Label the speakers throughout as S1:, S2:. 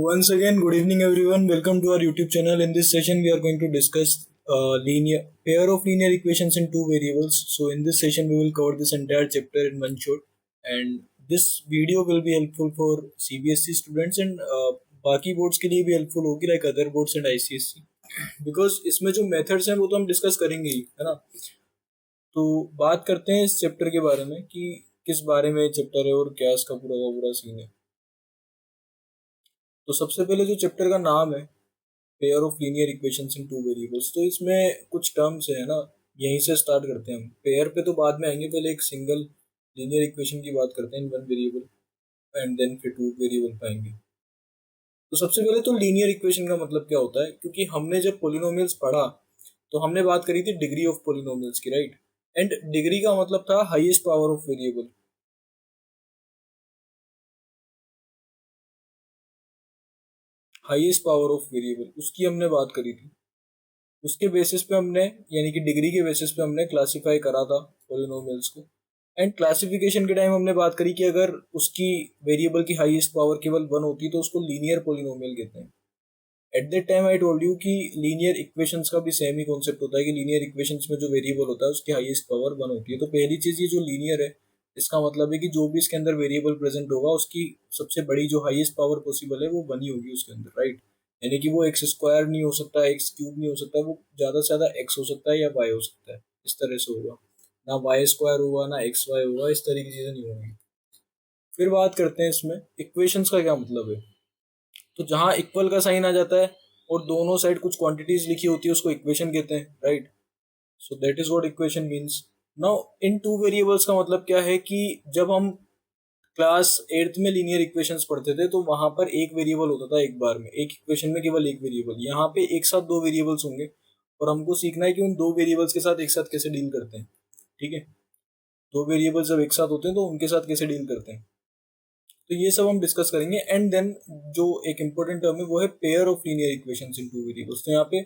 S1: once again, good evening, everyone. Welcome to our YouTube channel. In this session, we are going to discuss linear pair of linear equations in two variables. So, in this session, we will cover this entire chapter in one shot, and this video will be helpful for CBSE students and बाकी boards के लिए भी helpful होगी like other boards and ICSE because इसमें जो methods हैं वो तो हम डिस्कस करेंगे ही, है ना। तो बात करते हैं इस चैप्टर के बारे में कि किस बारे में चैप्टर है और क्या इसका पूरा सीन है। तो सबसे पहले जो चैप्टर का नाम है pair of linear equations in two variables, तो इसमें कुछ टर्म्स है ना, यहीं से स्टार्ट करते हैं। हम पेयर पे तो बाद में आएंगे, पहले एक सिंगल लीनियर इक्वेशन की बात करते हैं in one variable and then फिर टू वेरिएबल पे आएंगे। तो सबसे पहले तो लीनियर इक्वेशन का मतलब क्या होता है, क्योंकि हमने जब पोलिनोमियल्स पढ़ा तो हमने बात करी थी डिग्री ऑफ पोलिनोमियल्स की, राइट। एंड डिग्री का मतलब था highest power of variable. Highest power of variable उसकी हमने बात करी थी। उसके बेसिस पे हमने, यानी कि डिग्री के बेसिस पे हमने क्लासिफाई करा था पोलिनोमियल्स को। एंड क्लासिफिकेशन के टाइम हमने बात करी कि अगर उसकी वेरिएबल की हाईएस्ट पावर केवल वन होती तो उसको लीनियर पोलिनोमियल कहते हैं। At that time I told you कि लीनियर इक्वेशंस का भी सेम ही कॉन्सेप्ट होता है कि लीनियर इक्वेशंस में जो वेरिएबल होता है उसकी हाईएस्ट पावर वन होती है। तो पहली चीज ये जो लीनियर है, इसका मतलब है कि जो भी इसके अंदर वेरिएबल प्रेजेंट होगा उसकी सबसे बड़ी जो हाईएस्ट पावर पॉसिबल है वो वन ही होगी उसके अंदर, राइट। यानी कि वो एक्स स्क्वायर नहीं हो सकता, एक्स क्यूब नहीं हो सकता, वो ज्यादा से ज्यादा एक्स हो सकता है या वाई हो सकता है, इस तरह से होगा। ना वाई स्क्वायर होगा ना एक्स वाई होगा, इस तरह की चीजें नहीं होंगी। फिर बात करते हैं इसमें इक्वेशंस का क्या मतलब है। तो जहां इक्वल का साइन आ जाता है और दोनों साइड कुछ क्वांटिटीज लिखी होती है उसको इक्वेशन कहते हैं, right. So that is what equation means. Now in two variables का मतलब क्या है कि जब हम क्लास 8th में लीनियर इक्वेशंस पढ़ते थे तो वहां पर एक वेरिएबल होता था, एक बार में एक इक्वेशन में केवल एक वेरिएबल। यहाँ पे एक साथ दो वेरिएबल्स होंगे और हमको सीखना है कि उन दो वेरिएबल्स के साथ एक साथ कैसे डील करते हैं, ठीक है। दो वेरिएबल्स जब एक साथ होते हैं तो उनके साथ कैसे डील करते हैं, तो ये सब हम डिस्कस करेंगे। एंड देन जो एक इंपॉर्टेंट टर्म है वो है pair of linear equations in two variables. तो यहाँ पे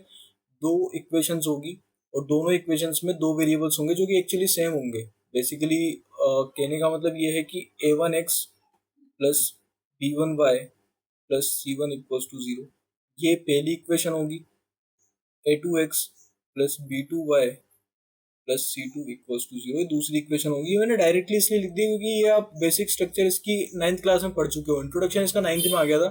S1: दो इक्वेशंस होगी और दोनों इक्वेशंस में दो वेरिएबल्स होंगे जो कि एक्चुअली सेम होंगे। बेसिकली कहने का मतलब ये है कि a1x plus b1y plus c1 equals to zero, ये पहली इक्वेशन होगी। a2x plus b2y plus C2 equals to zero दूसरी इक्वेशन होगी। ये मैंने डायरेक्टली इसलिए लिख दी क्योंकि ये आप बेसिक स्ट्रक्चर इसकी 9th क्लास में पढ़ चुके हो। इंट्रोडक्शन इसका 9th में आ गया था,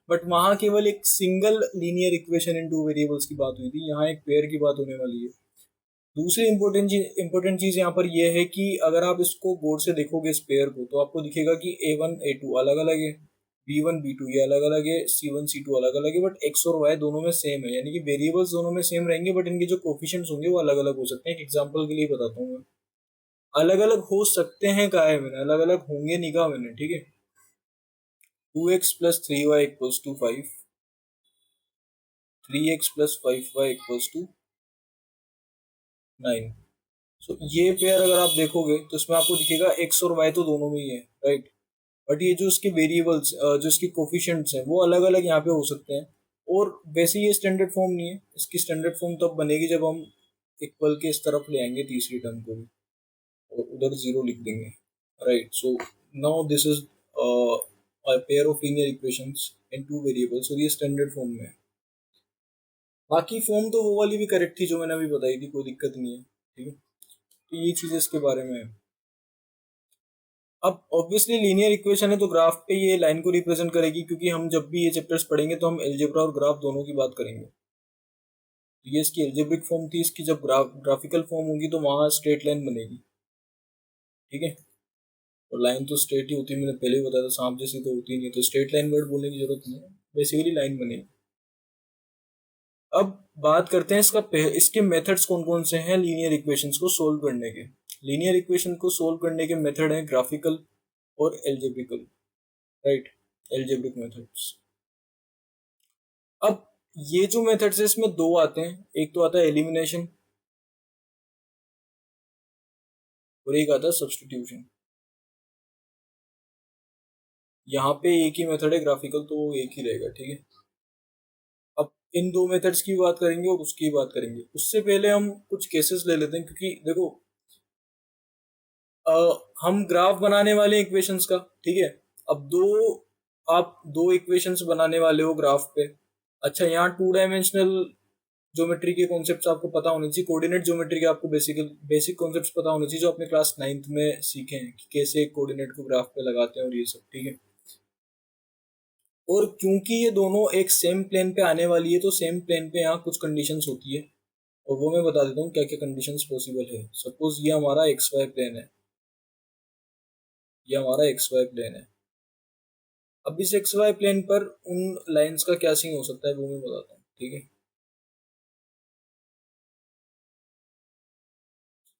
S1: बट वहां केवल एक सिंगल लीनियर इक्वेशन इन टू वेरिएबल्स की बात हुई थी, यहाँ एक पेयर की बात होने वाली है। दूसरी इंपॉर्टेंट चीज यहाँ पर यह है कि अगर आप इसको गौर से देखोगे इस पेयर को तो आपको दिखेगा कि A1 A2 अलग अलग है, B1 B2 ये अलग अलग है, C1 C2 अलग अलग है, बट X और Y दोनों में सेम है। यानी कि वेरिएबल्स दोनों में सेम रहेंगे बट इनके जो कोफिशिएंट्स होंगे वो अलग अलग हो सकते हैं। एक एग्जांपल के लिए बताता हूँ मैं। अलग अलग हो सकते हैं कहा है मैंने, अलग अलग होंगे नहीं कहा मैंने, ठीक है। 2x plus 3y equals to 5, 3x plus 5y equals to 9। So ये पेयर अगर आप देखोगे तो इसमें आपको दिखेगा एक्स और वाई तो दोनों में ही है, राइट। बट ये जो इसके वेरिएबल्स जो इसके कोफिशिएंट्स हैं वो अलग अलग यहाँ पे हो सकते हैं। और वैसे ये स्टैंडर्ड फॉर्म नहीं है, इसकी स्टैंडर्ड फॉर्म तब बनेगी जब हम इक्वल के इस तरफ ले आएंगे तीसरी टर्म को भी और उधर जीरो लिख देंगे, right. So now this is pair of linear equations in two variables और ये स्टैंडर्ड फॉर्म में है। बाकी फॉर्म तो वो वाली भी करेक्ट थी जो मैंने अभी बताई थी, कोई दिक्कत नहीं है, ठीक है। तो ये चीज़ इसके बारे में है। अब ऑब्वियसली लीनियर इक्वेशन है तो ग्राफ पे ये लाइन को रिप्रेजेंट करेगी, क्योंकि हम जब भी ये चैप्टर्स पढ़ेंगे तो हम अलजेब्रा और ग्राफ दोनों की बात करेंगे। तो ये इसकी अलजेब्रिक फॉर्म थी, इसकी जब ग्राफिकल फॉर्म होगी तो वहाँ स्ट्रेट लाइन बनेगी, ठीक है। और लाइन तो स्ट्रेट ही होती है, मैंने पहले ही बताया था, सांप जैसी तो होती नहीं, तो स्ट्रेट लाइन वर्ड बोलने की जरूरत नहीं है, बेसिकली लाइन बनेगी। अब बात करते हैं इसके मेथड्स कौन कौन से हैं लीनियर इक्वेशंस को सोल्व करने के। लीनियर इक्वेशन को सोल्व करने के मेथड हैं ग्राफिकल और एल्जेब्रिकल, राइट, एल्जेब्रिक मेथड्स। अब ये जो मेथड्स है इसमें दो आते हैं, एक तो आता है एलिमिनेशन और एक आता है सब्स्टिट्यूशन। यहाँ पे एक ही मेथड है ग्राफिकल तो वो एक ही रहेगा, ठीक है। अब इन दो मेथड्स की बात करेंगे और उसकी बात करेंगे, उससे पहले हम कुछ केसेस ले लेते हैं, क्योंकि देखो हम ग्राफ बनाने वाले इक्वेशंस का, ठीक है। अब दो आप दो इक्वेशंस बनाने वाले हो ग्राफ पे। अच्छा, यहाँ टू डायमेंशनल ज्योमेट्री के कॉन्सेप्ट्स आपको पता होने चाहिए, कोऑर्डिनेट ज्योमेट्री के आपको बेसिक कॉन्सेप्ट्स पता होने चाहिए जो आपने क्लास 9th में सीखे हैं कि कैसे एक कोऑर्डिनेट को ग्राफ पे लगाते हैं और ये सब, ठीक है। और क्योंकि ये दोनों एक सेम प्लेन पे आने वाली है तो सेम प्लेन पे यहाँ कुछ कंडीशंस होती है, और वो मैं बता देता हूँ क्या क्या कंडीशंस पॉसिबल है। सपोज ये हमारा एक्स वाई प्लेन है, ये हमारा एक्स वाई प्लेन है। अब इस एक्स वाई प्लेन पर उन लाइंस का क्या सीन हो सकता है वो मैं बताता हूँ, ठीक है।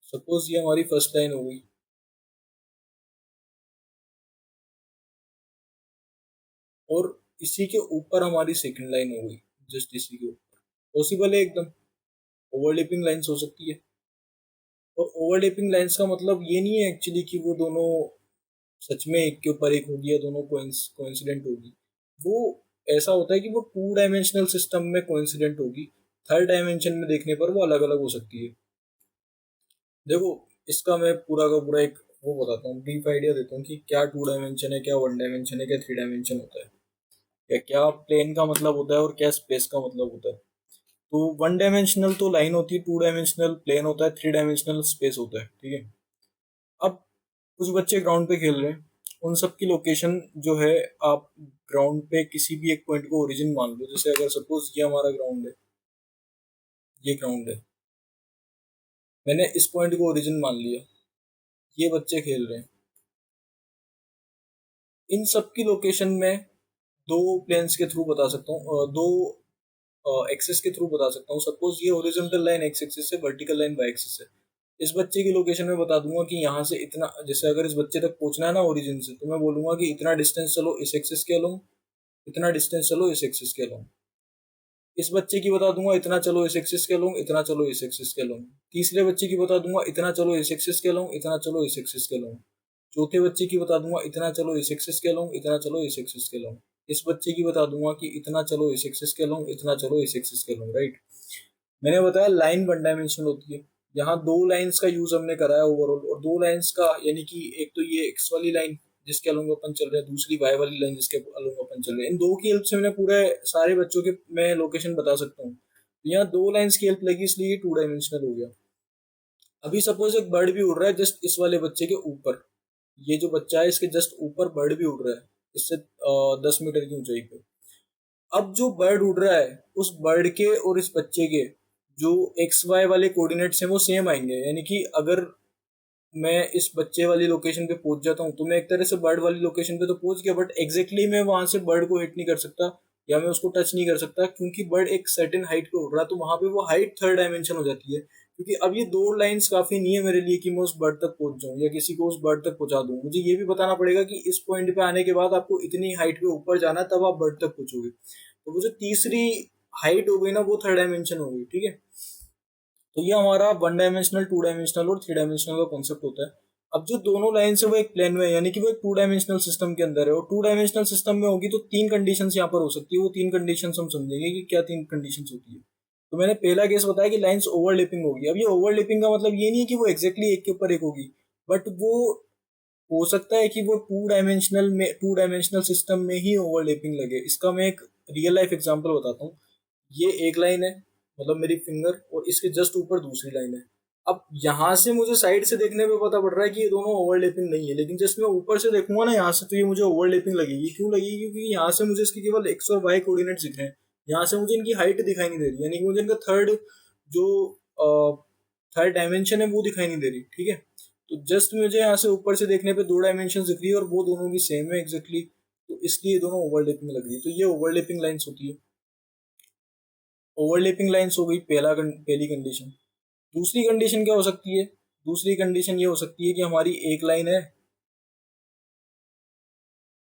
S1: सपोज ये हमारी फर्स्ट लाइन हो गई, और इसी के ऊपर हमारी सेकंड लाइन हो गई, जस्ट इसी के ऊपर। पॉसिबल है एकदम, ओवरलैपिंग लाइंस हो सकती है। और ओवरलैपिंग लाइंस का मतलब ये नहीं है एक्चुअली कि वो दोनों सच में एक के ऊपर एक होगी या दोनों कोइंसिडेंट होगी। वो ऐसा होता है कि वो टू डायमेंशनल सिस्टम में कोइंसिडेंट होगी, थर्ड डायमेंशन में देखने पर वो अलग अलग हो सकती है। देखो, इसका मैं पूरा का पूरा एक वो बताता हूँ, ब्रीफ आइडिया देता हूँ कि क्या टू डायमेंशन है, क्या वन डायमेंशन है, क्या थ्री डायमेंशन होता है, या क्या प्लेन का मतलब होता है और क्या स्पेस का मतलब होता है। तो वन डायमेंशनल तो लाइन होती है, टू डायमेंशनल प्लेन होता है, थ्री डायमेंशनल स्पेस होता है, ठीक है। अब कुछ बच्चे ग्राउंड पे खेल रहे हैं, उन सब की लोकेशन जो है, आप ग्राउंड पे किसी भी एक पॉइंट को ओरिजिन मान लो। जैसे अगर सपोज ये हमारा ग्राउंड है, ये ग्राउंड है, मैंने इस पॉइंट को ओरिजिन मान लिया, ये बच्चे खेल रहे हैं। इन सब की लोकेशन में दो प्लेन्स के थ्रू बता सकता हूँ, दो एक्सिस के थ्रू बता सकता हूँ। सपोज ये हॉरिजॉन्टल लाइन एक्स एक्सिस है, वर्टिकल लाइन वाई एक्सिस है। इस बच्चे की लोकेशन में बता दूंगा कि यहाँ से इतना, जैसे अगर इस बच्चे तक पहुंचना है ना ओरिजिन से, तो मैं बोलूंगा कि इतना डिस्टेंस चलो इस एक्सिस के अलोंग, इतना डिस्टेंस चलो इस एक्सिस के अलोंग। इस बच्चे की बता दूंगा इतना चलो इस एक्सिस के अलोंग, इतना चलो इस एक्सिस के अलोंग। तीसरे बच्चे की बता दूंगा इतना चलो इस एक्सिस के अलोंग, इतना चलो इस एक्सिस के अलोंग। चौथे बच्चे की बता दूंगा इतना चलो इस एक्सिस के अलोंग, इतना चलो इस एक्सिस के अलोंग। इस बच्चे की बता दूंगा कि इतना चलो इस एक्सिस के अलोंग, इतना चलो इस एक्सिस के अलोंग, राइट। मैंने बताया लाइन वन डायमेंशनल होती है। यहाँ दो लाइंस का यूज हमने करा है ओवरऑल, और दो लाइंस का यानी कि एक तो ये एक्स वाली लाइन जिसके अलोंग अपन चल रहे हैं, दूसरी वाई वाली लाइन जिसके अलोंग अपन चल रहे हैं। इन दो की हेल्प से मैंने पूरे सारे बच्चों के मैं लोकेशन बता सकता हूँ। यहाँ दो लाइंस की हेल्प लगी इसलिए ये टू डायमेंशनल हो गया। अभी सपोज एक बर्ड भी उड़ रहा है जस्ट इस वाले बच्चे के ऊपर, ये जो बच्चा है इसके जस्ट ऊपर बर्ड भी उड़ रहा है, इससे 10 मीटर की ऊंचाई पे। अब जो बर्ड उड़ रहा है उस बर्ड के और इस बच्चे के जो एक्स वाई वाले कोऑर्डिनेट्स हैं वो सेम आएंगे। यानी कि अगर मैं इस बच्चे वाली लोकेशन पे पहुंच जाता हूँ तो मैं एक तरह से बर्ड वाली लोकेशन पे तो पहुंच गया, बट एग्जैक्टली मैं वहां से बर्ड को हिट नहीं कर सकता या मैं उसको टच नहीं कर सकता, क्योंकि बर्ड एक सर्टेन हाइट पे उड़ रहा है। तो वहां पे वो हाइट थर्ड डायमेंशन हो जाती है, क्योंकि अब ये दो लाइंस काफी नहीं है मेरे लिए कि मैं उस बर्ड तक पहुंच जाऊं या किसी को उस बर्ड तक पहुंचा दूं। मुझे ये भी बताना पड़ेगा कि इस पॉइंट पे आने के बाद आपको इतनी हाइट पे ऊपर जाना है तब आप बर्ड तक पहुंचोगे। तो वो जो तीसरी हाइट हो गई ना वो थर्ड डायमेंशन हो गई, ठीक है। तो ये हमारा वन डायमेंशनल, टू डायमेंशनल और थ्री डायमेंशनल का कॉन्सेप्ट होता है। अब जो दोनों लाइन है वो एक प्लेन में, यानी कि वो एक टू डायमेंशनल सिस्टम के अंदर है, और टू डायमेंशनल सिस्टम में होगी तो तीन कंडीशंस यहाँ पर हो सकती है। वो तीन कंडीशंस हम समझेंगे कि क्या तीन कंडीशंस होती है। तो मैंने पहला केस बताया कि लाइंस ओवरलैपिंग होगी। अब ये ओवरलैपिंग का मतलब ये नहीं है कि वो एक्जैक्टली एक के ऊपर एक होगी, बट वो हो सकता है कि वो टू डायमेंशनल सिस्टम में ही ओवरलैपिंग लगे। इसका मैं एक रियल लाइफ एग्जांपल बताता हूँ। ये एक लाइन है, मतलब मेरी फिंगर, और इसके जस्ट ऊपर दूसरी लाइन है। अब यहाँ से मुझे साइड से देखने पे पता पड़ रहा है कि ये दोनों ओवरलैपिंग नहीं है, लेकिन जस्ट मैं ऊपर से देखूंगा ना यहाँ से तो ये मुझे ओवरलैपिंग लगेगी। क्यों लगेगी? क्योंकि यहाँ से मुझे इसके केवल एक्स और वाई कोऑर्डिनेट्स दिख रहे हैं, यहाँ से मुझे इनकी हाइट दिखाई नहीं दे रही, यानी कि मुझे इनका जो थर्ड डायमेंशन है वो दिखाई नहीं दे रही, ठीक है। तो जस्ट मुझे यहाँ से ऊपर से देखने पे दो डायमेंशन दिख रही है और वो दोनों की सेम है एग्जैक्टली, तो इसलिए ये दोनों ओवरलैपिंग लग रही है। तो ये ओवरलैपिंग लाइन्स होती है। ओवरलैपिंग लाइन्स हो गई पहली कंडीशन। दूसरी कंडीशन क्या हो सकती है? दूसरी कंडीशन ये हो सकती है कि हमारी एक लाइन है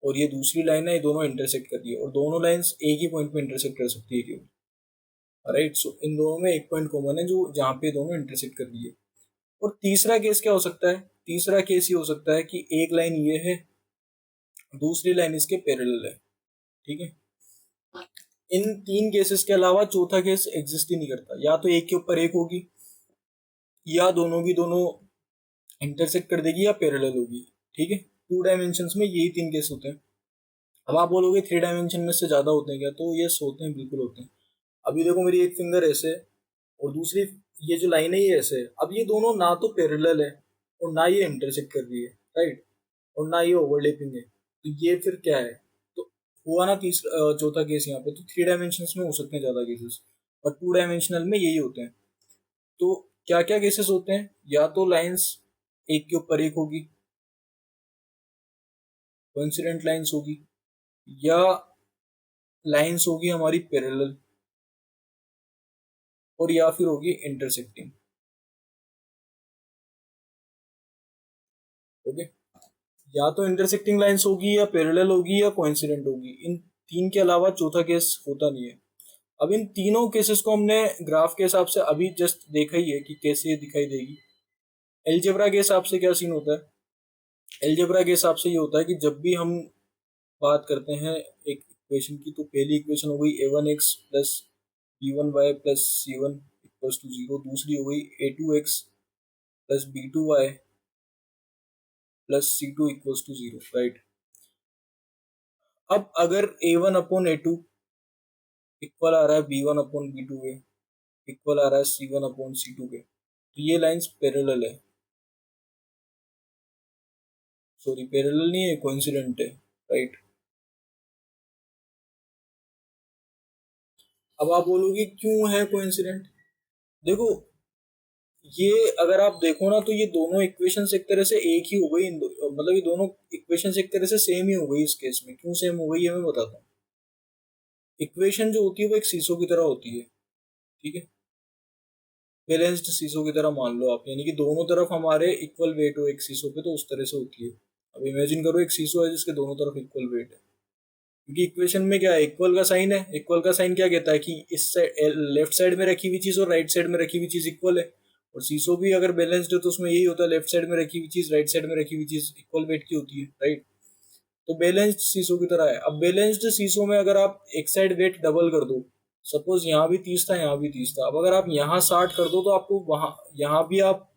S1: और ये दूसरी लाइन है, ये दोनों इंटरसेक्ट कर रही है, और दोनों लाइंस एक ही पॉइंट पे इंटरसेक्ट कर सकती है केवल, राइट। सो इन दोनों में एक पॉइंट कॉमन है जो जहाँ पे दोनों इंटरसेक्ट कर रही है। और तीसरा केस क्या हो सकता है? तीसरा केस ये हो सकता है कि एक लाइन ये है, दूसरी लाइन इसके पैरेलल है, ठीक है। इन तीन केसेस के अलावा चौथा केस एग्जिस्ट ही नहीं करता। या तो एक के ऊपर एक होगी, या दोनों की दोनों इंटरसेक्ट कर देगी, या पैरेलल होगी, ठीक है। टू डायमेंशंस में यही तीन केस होते हैं। अब आप बोलोगे 3 डायमेंशन में से ज्यादा होते हैं क्या, तो यस होते हैं, बिल्कुल होते हैं। अभी देखो मेरी एक फिंगर ऐसे है और दूसरी ये जो लाइन है ये ऐसे है। अब ये दोनों ना तो पैरेलल है और ना ये इंटरसेक्ट कर रही है, राइट, और ना ये ओवरलैपिंग है, तो ये फिर क्या है? तो हुआ ना तीसरा चौथा केस यहाँ पे। तो 3 डायमेंशन में हो सकते हैं ज्यादा केसेस, और 2 डायमेंशनल में यही होते हैं। तो क्या क्या केसेस होते हैं? या तो लाइंस एक के ऊपर एक होगी, कोइंसिडेंट लाइंस होगी, या लाइंस होगी हमारी पैरेलल, और या फिर होगी इंटरसेक्टिंग। ओके, या तो इंटरसेक्टिंग लाइंस होगी, या पैरेलल होगी, या कोइंसिडेंट होगी। इन तीन के अलावा चौथा केस होता नहीं है। अब इन तीनों केसेस को हमने ग्राफ के हिसाब से अभी जस्ट देखा ही है कि कैसे ये दिखाई देगी। एलजेब्रा के हिसाब से क्या सीन होता है? एलजेब्रा के हिसाब से ये होता है कि जब भी हम बात करते हैं एक इक्वेशन की, तो पहली इक्वेशन हो गई a1x plus b1y plus c1 equals to 0। दूसरी हो गई a2x plus b2y plus c2 equals to 0, right. अब अगर a1 अपॉन a2 इक्वल आ रहा है b1 अपॉन b2 के, इक्वल आ रहा है c1 अपॉन c2 के, तो ये लाइंस पैरेलल है। सॉरी, पैरेलल नहीं है, कोइंसिडेंट है, राइट। अब आप बोलोगे क्यों है कोइंसिडेंट? देखो, ये अगर आप देखो ना, तो ये दोनों इक्वेशंस एक तरह से एक ही हो गई। मतलब ये दोनों इक्वेशंस एक तरह से सेम ही हो गई। इस केस में क्यों सेम हो गई है मैं बताता हूँ। इक्वेशन जो होती है वो एक सीसो की तरह होती है, ठीक है, बैलेंस्ड सीसो की तरह मान लो आप, यानी कि दोनों तरफ हमारे इक्वल वेट हो एक सीसो पे, तो उस तरह से होती है। अब इमेजिन करो एक सीसो है जिसके दोनों तरफ इक्वल वेट है। क्योंकि इक्वेशन में क्या है, इक्वल का साइन है। इक्वल का साइन क्या कहता है कि इस साइड, लेफ्ट साइड में रखी हुई चीज और राइट साइड में रखी हुई चीज इक्वल है। और सीसो भी अगर बैलेंस्ड है तो उसमें यही होता है, लेफ्ट साइड में रखी हुई चीज राइट साइड में रखी हुई चीज इक्वल वेट की होती है, राइट। तो बैलेंस्ड सीसो की तरह है। अब बैलेंस्ड सीसो में अगर आप एक साइड वेट डबल कर दो, सपोज यहाँ भी 30 था, यहाँ भी 30 था, अब अगर आप यहाँ 60 कर दो तो आपको वहां, यहाँ भी आप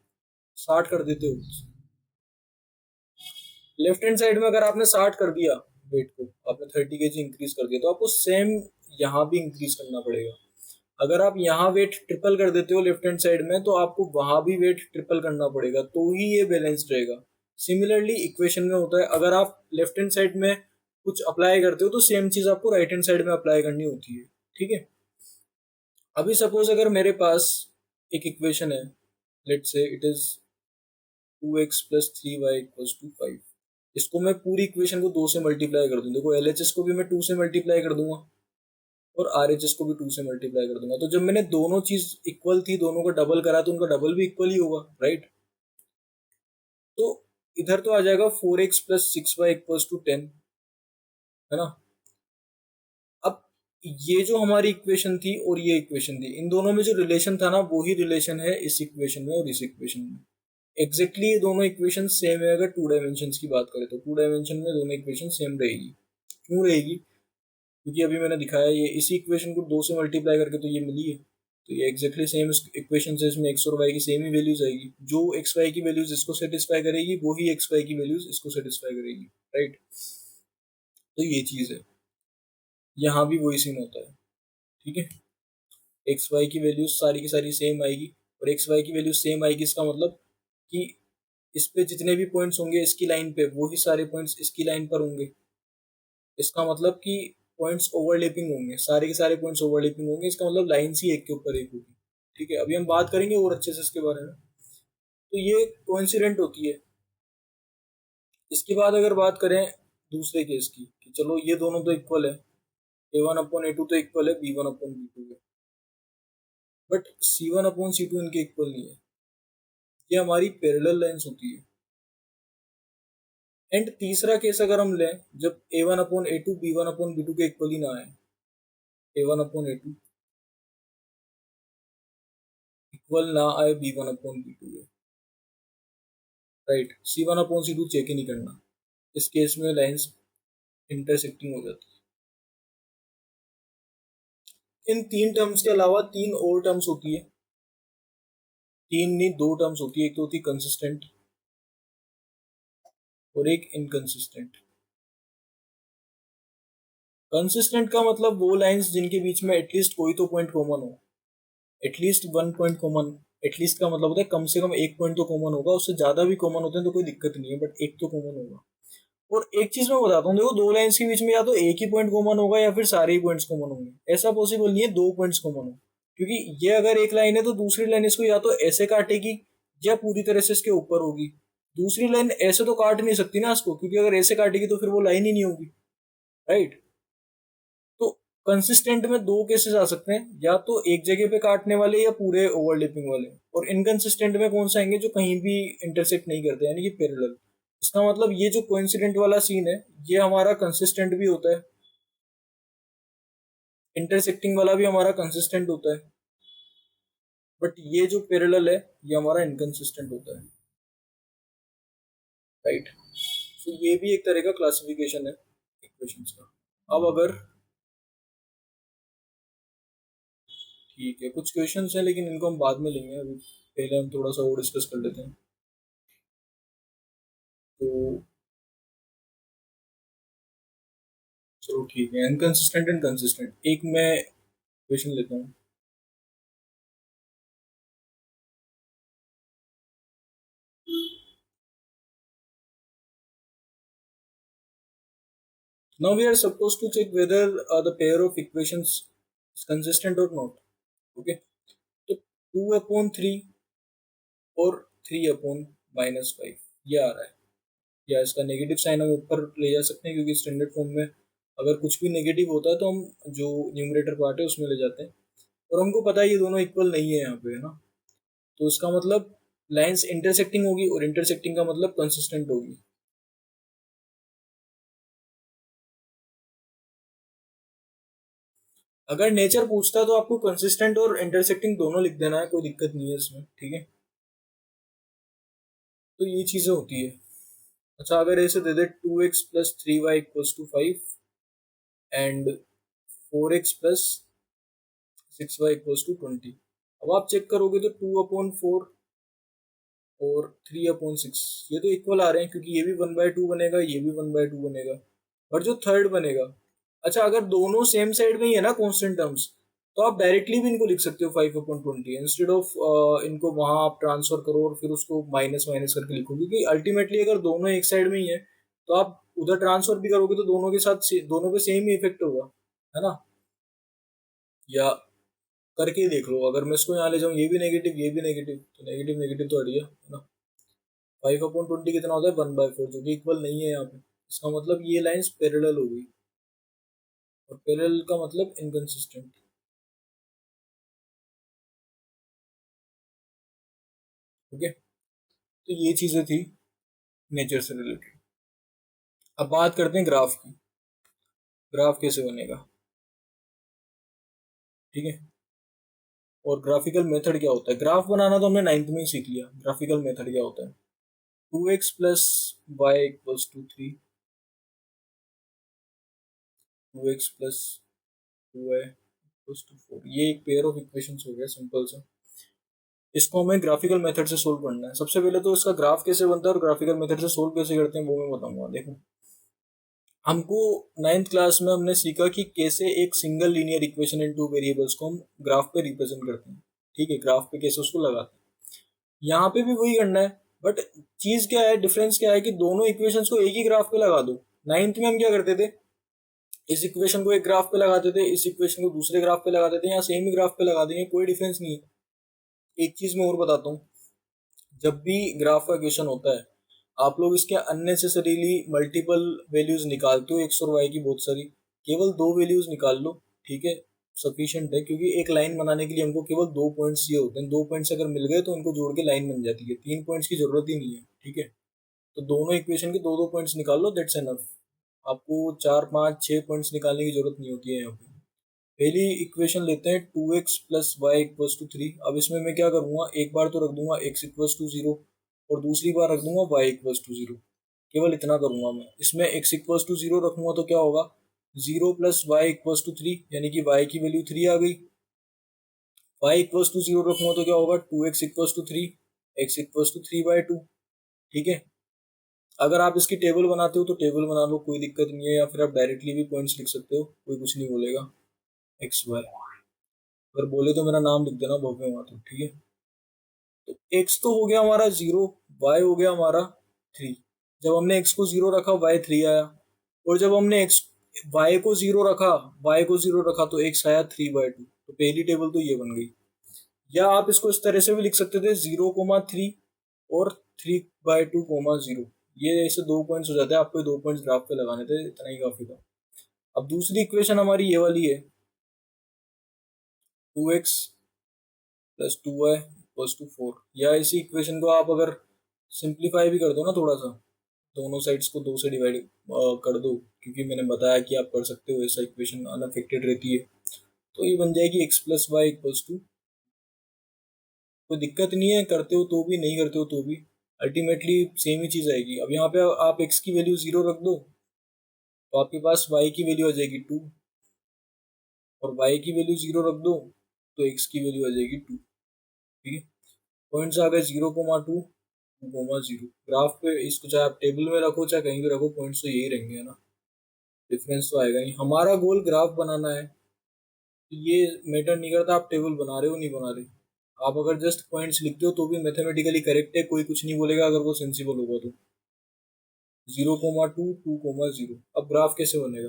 S1: 60 कर देते हो। लेफ्ट हैंड साइड में अगर आपने 60 कर दिया, वेट को आपने 30 kg इंक्रीज कर दिया, तो आपको सेम यहाँ भी इंक्रीज करना पड़ेगा। अगर आप यहाँ वेट ट्रिपल कर देते हो लेफ्ट हैंड साइड में, तो आपको वहां भी वेट ट्रिपल करना पड़ेगा, तो ही ये बैलेंस्ड रहेगा। सिमिलरली इक्वेशन में होता है, अगर आप लेफ्ट हैंड साइड में कुछ अप्लाई करते हो तो सेम चीज आपको राइट हैंड साइड में अप्लाई करनी होती है, ठीक है। अभी सपोज अगर मेरे पास एक इक्वेशन है, let's say it is 2x plus 3y equals to 5। इसको मैं पूरी इक्वेशन को 2 से मल्टीप्लाई कर दूं। देखो एलएचएस को भी मैं 2 से मल्टीप्लाई कर दूंगा और आरएचएस को भी 2 से मल्टीप्लाई कर दूंगा। तो जब मैंने दोनों चीज इक्वल थी, दोनों का डबल करा, तो उनका डबल भी इक्वल ही होगा, राइट। तो इधर तो आ जाएगा 4x plus 6y equals to 10, है ना। अब ये जो हमारी इक्वेशन थी और ये इक्वेशन थी, इन दोनों में जो रिलेशन था ना, वो ही रिलेशन है इस इक्वेशन में और इस इक्वेशन में। एग्जैक्टली ये दोनों इक्वेशन सेम है। अगर 2 डायमेंशन की बात करें तो 2 डायमेंशन में दोनों इक्वेशन सेम रहेगी। क्यों रहेगी? क्योंकि अभी मैंने दिखाया, ये इसी इक्वेशन को 2 से मल्टीप्लाई करके तो ये मिली है, तो ये एक्जैक्टली सेम इक्वेशन है। इसमें एक्स और वाई की सेम ही वैल्यूज आएगी। जो एक्स वाई की वैल्यूज इसको सेटिस्फाई करेगी, वो ही एक्स वाई की वैल्यूज इसको सेटिस्फाई करेगी, राइट। तो ये चीज है, यहाँ भी वही सीन होता है, ठीक है। एक्स वाई की वैल्यूज सारी की सारी सेम आएगी, और एक्स वाई की वैल्यूज सेम आएगी, इसका मतलब कि इस पे जितने भी पॉइंट्स होंगे इसकी लाइन पे, वो ही सारे पॉइंट्स इसकी लाइन पर होंगे। इसका मतलब कि पॉइंट्स ओवरलैपिंग होंगे, सारे के सारे पॉइंट्स ओवरलैपिंग होंगे। इसका मतलब लाइंस ही एक के ऊपर एक होगी, ठीक है। अभी हम बात करेंगे और अच्छे से इसके बारे में। तो ये कोइंसिडेंट होती है। इसके बाद अगर बात करें दूसरे केस की, कि चलो ये दोनों तो इक्वल है, a1 अपॉन a2 तो इक्वल है b1 अपॉन b2 के, बट c1 अपॉन c2 इनके इक्वल नहीं है। ये हमारी पैरेलल लाइंस होती है। एंड तीसरा केस अगर हम लें, जब a1 upon a2 b1 upon b2 के इक्वल ही ना आए, a1 अपॉन a2 इक्वल ना आए b1 अपॉन b2 के, right, c1 upon c2 check ही नहीं करना, इस केस में लाइंस इंटरसेक्टिंग हो जाती है। इन तीन टर्म्स के अलावा तीन और टर्म्स होती है। तीन नहीं, दो टर्म्स होती है। एक तो होती है कंसिस्टेंट और एक इनकंसिस्टेंट। कंसिस्टेंट का मतलब वो लाइंस जिनके बीच में एटलीस्ट कोई तो पॉइंट कॉमन हो, at least one point common. At least का मतलब होता है कम से कम एक पॉइंट तो कॉमन होगा, उससे ज्यादा भी कॉमन होते हैं तो कोई दिक्कत नहीं है, बट एक तो कॉमन होगा। और एक चीज मैं बताता हूँ, देखो दो लाइंस के बीच में या तो एक ही पॉइंट कॉमन होगा या फिर सारे ही पॉइंट्स कॉमन होंगे। ऐसा पॉसिबल नहीं है दो पॉइंट्स कॉमन हो, क्योंकि ये अगर एक लाइन है तो दूसरी लाइन इसको या तो ऐसे काटेगी या पूरी तरह से इसके ऊपर होगी। दूसरी लाइन ऐसे तो काट नहीं सकती ना इसको, क्योंकि अगर ऐसे काटेगी तो फिर वो लाइन ही नहीं होगी, राइट। तो कंसिस्टेंट में दो केसेस आ सकते हैं, या तो एक जगह पे काटने वाले या पूरे ओवरलैपिंग वाले। और इनकंसिस्टेंट में कौन सा आएंगे, जो कहीं भी इंटरसेक्ट नहीं करते, यानी कि पैरेलल। इसका मतलब ये जो कोइंसिडेंट वाला सीन है ये हमारा कंसिस्टेंट भी होता है, इंटरसेक्टिंग वाला भी हमारा कंसिस्टेंट होता है, बट ये जो पैरेलल है ये हमारा इनकंसिस्टेंट होता है, राइट। तो ये भी एक तरह का क्लासिफिकेशन है इक्वेशंस का। अब अगर, ठीक है, कुछ क्वेश्चंस हैं लेकिन इनको हम बाद में लेंगे, अभी पहले हम थोड़ा सा और डिस्कस कर लेते हैं। तो चलो ठीक है, इनकंसिस्टेंट एंड कंसिस्टेंट एक मैं क्वेश्चन लेता हूँ। Now we are supposed to check whether the pair of equations is consistent or not. Okay, तो 2/3 और 3/-5 ये आ रहा है, या इसका नेगेटिव साइन हम ऊपर ले जा सकते हैं, क्योंकि स्टैंडर्ड फॉर्म में अगर कुछ भी नेगेटिव होता है तो हम जो न्यूमरेटर पार्ट है उसमें ले जाते हैं। और हमको पता है ये दोनों इक्वल नहीं है यहाँ पे, है ना। तो इसका मतलब लाइंस इंटरसेक्टिंग होगी, और इंटरसेक्टिंग का मतलब कंसिस्टेंट होगी। अगर नेचर पूछता है तो आपको कंसिस्टेंट और इंटरसेक्टिंग दोनों लिख देना है, कोई दिक्कत नहीं है इसमें, ठीक है। तो ये चीजें होती है। अच्छा, अगर ऐसे दे दे 2x + 3y = 5 and 4x + 6y = 20, अब आप चेक करोगे तो 2/4 और 3/6 ये तो इक्वल आ रहे हैं, क्योंकि ये भी 1/2 बनेगा, ये भी 1/2 बनेगा। और जो थर्ड बनेगा, अच्छा अगर दोनों सेम साइड में ही है ना कांस्टेंट टर्म्स, तो आप डायरेक्टली भी इनको लिख सकते हो 5/20, इंस्टेड ऑफ इनको वहां आप ट्रांसफर करो और फिर उसको माइनस माइनस करके लिखो, क्योंकि अल्टीमेटली अगर दोनों एक साइड में ही है तो आप उधर ट्रांसफर भी करोगे तो दोनों के साथ दोनों पे सेम ही इफेक्ट होगा, है ना। या करके देख लो, अगर मैं इसको यहाँ ले जाऊँ, ये भी नेगेटिव ये भी नेगेटिव, तो नेगेटिव नेगेटिव तो हट गया, है ना। 5/20 कितना होता है, 1/4, जो कि इक्वल नहीं है यहाँ पे। इसका मतलब ये लाइंस पैरेलल हो गई, और पैरेलल का मतलब इनकंसिस्टेंट। ओके, तो ये चीजें थी नेचर से रिलेटेड। अब बात करते हैं ग्राफ की, ग्राफ कैसे बनेगा, ठीक है। और ग्राफिकल मेथड क्या होता है, ग्राफ बनाना तो हमने 9th में ही सीख लिया। ग्राफिकल मेथड क्या होता है, 2x + y = 3, 2x + 2y = 4, ये एक पेयर ऑफ इक्वेशंस हो गया सिंपल सा। इसको हमें ग्राफिकल मेथड से सोल्व करना है। सबसे पहले तो इसका ग्राफ कैसे बनता है और ग्राफिकल मेथड से सोल्व कैसे करते हैं वो मैं बताऊंगा। देखो, हमको 9th क्लास में हमने सीखा कि कैसे एक सिंगल लीनियर इक्वेशन इन टू वेरिएबल्स को हम ग्राफ पे रिप्रेजेंट करते हैं, ठीक है, ग्राफ पे कैसे उसको लगाते हैं। यहाँ पे भी वही करना है, बट चीज क्या है, डिफरेंस क्या है कि दोनों इक्वेशंस को एक ही ग्राफ पे लगा दो। 9th में हम क्या करते थे, इस इक्वेशन को एक ग्राफ पे लगाते थे, इस इक्वेशन को दूसरे ग्राफ पे लगाते थे, या सेम ही ग्राफ पे लगा देंगे, कोई डिफरेंस नहीं है। एक चीज मैं और बताता हूँ, जब भी ग्राफ का क्वेश्चन होता है, आप लोग इसके अननेसेसरीली मल्टीपल वैल्यूज निकालते हो, एक्स और वाई की बहुत सारी, केवल दो वैल्यूज निकाल लो, ठीक है, सफिशियंट है। क्योंकि एक लाइन बनाने के लिए हमको केवल दो पॉइंट्स ये होते हैं, दो पॉइंट्स अगर मिल गए तो उनको जोड़ के लाइन बन जाती है, तीन पॉइंट्स की जरूरत ही नहीं है, ठीक है। तो दोनों इक्वेशन के दो दो पॉइंट्स निकाल लो, दैट्स एनफ। आपको 4 5 6 पॉइंट्स निकालने की जरूरत नहीं होती है यहाँ पे। पहली इक्वेशन लेते हैं, 2x + y = 3। अब इसमें मैं क्या करूंगा, एक बार तो रख दूंगा x = 0 और दूसरी बार रख दूंगा y = 0। केवल इतना करूंगा मैं, इसमें x = 0 रखूंगा तो क्या होगा, 0 + y = 3, यानी कि y की वैल्यू 3 आ गई। y = 0 रखूंगा तो क्या होगा, 2x = 3, x = 3/2, ठीक है। अगर आप इसकी टेबल बनाते हो तो टेबल बना लो, कोई दिक्कत नहीं है, या फिर आप डायरेक्टली भी पॉइंट्स लिख सकते हो, कोई कुछ नहीं बोलेगा। एक्स वाई, अगर बोले तो मेरा नाम लिख देना भव्य माथुर, ठीक है। तो एक्स तो हो गया हमारा जीरो, वाई हो गया हमारा थ्री। जब हमने एक्स को जीरो रखा वाई थ्री आया, और जब हमने एक्स वाई को जीरो रखा, वाई को जीरो रखा तो एक्स आया थ्री बाई टू। तो पहली टेबल तो ये बन गई। या आप इसको इस तरह से भी लिख सकते थे, जीरो कोमा थ्री और three by two comma zero. ये ऐसे दो पॉइंट्स हो जाते हैं, आपको दो पॉइंट्स ग्राफ पे लगाने थे, इतना ही काफी था। अब दूसरी इक्वेशन हमारी ये वाली है, two x plus two y equals to four. या इसी इक्वेशन को आप अगर सिंप्लीफाई भी कर दो ना थोड़ा सा, दोनों साइड्स को दो से डिवाइड कर दो, क्योंकि मैंने बताया कि आप कर सकते हो, ऐसा इक्वेशन अनअफेक्टेड रहती है। तो ये बन जाएगी x plus y equals to, कोई दिक्कत नहीं है, करते हो तो भी, नहीं करते हो तो भी, अल्टीमेटली सेम ही चीज आएगी। अब यहाँ पे आप एक्स की वैल्यू जीरो रख दो, तो आपके पास वाई की वैल्यू आ जाएगी टू, और वाई की वैल्यू जीरो रख दो तो एक्स की वैल्यू आ जाएगी टू, ठीक है। पॉइंट्स आ गए zero comma two, two comma zero. Graph पे इसको चाहे आप टेबल में रखो चाहे कहीं भी रखो, पॉइंट्स तो यही रहेंगे, है ना, डिफरेंस तो आएगा ही। हमारा गोल ग्राफ बनाना है, तो ये मैटर नहीं करता आप टेबल बना रहे हो नहीं बना रहे। आप अगर जस्ट पॉइंट्स लिखते हो तो भी मैथमेटिकली करेक्ट है, कोई कुछ नहीं बोलेगा अगर वो सेंसिबल होगा तो। Zero comma two, two comma zero. अब ग्राफ कैसे बनेगा,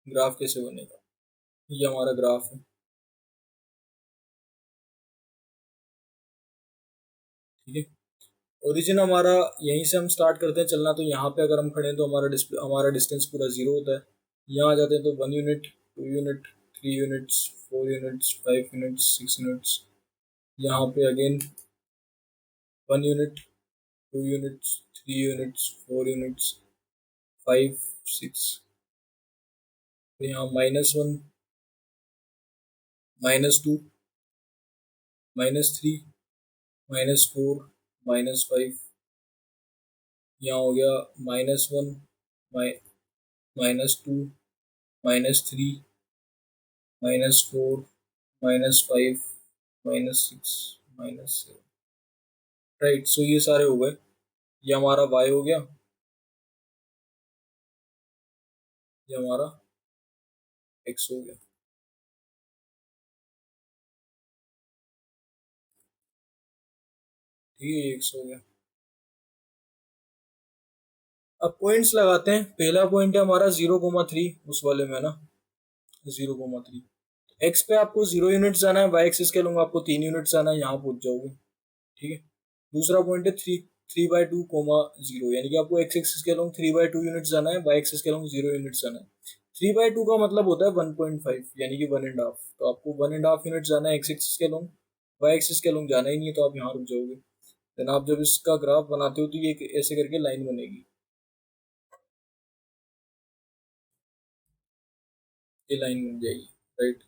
S1: ग्राफ कैसे बनेगा, ये हमारा ग्राफ है, ठीक है। ओरिजिन हमारा यहीं से हम स्टार्ट करते हैं चलना, तो यहाँ पे अगर हम खड़े हैं तो हमारा डिस्टेंस पूरा जीरो होता है। यहाँ आ जाते हैं तो one unit, two unit, three units, four units, five units, six units. यहाँ पे again one unit, two units, three units, four units, five, six. तो यहाँ minus one, minus two, minus three, minus four, minus five. यहाँ हो गया minus one, minus two, minus three, minus four, minus five, minus six, minus seven. Right, so ये सारे हो गए। ये हमारा वाई हो गया, ये हमारा एक्स हो गया, ठीक है, एक्स हो गया। अब पॉइंट्स लगाते हैं। पहला पॉइंट है हमारा जीरो कोमा थ्री, उस वाले में ना, जीरो कोमा थ्री। एक्स पे आपको जीरो यूनिट जाना है, वाई एक्सिस के लूंगा आपको तीन यूनिट जाना है, यहाँ पहुंच जाओगे, ठीक है। दूसरा पॉइंट है three, three by two comma zero, यानी कि आपको एक्स एक्सिस के long three by two unit जाना है, वाई एक्सिस के लॉन्ग जीरो यूनिट जाना है। थ्री बाई टू का मतलब होता है 1.5, यानी कि वन एंड हाफ। तो आपको वन एंड हाफ यूनिट जाना है एक्स एक्सिस के लॉन्ग, वाई एक्सिस के लॉन्ग जाना ही नहीं है, तो आप यहाँ रुक जाओगे। देन आप जब इसका ग्राफ बनाते हो तो ये ऐसे करके लाइन बनेगी, ये लाइन बन जाएगी, राइट।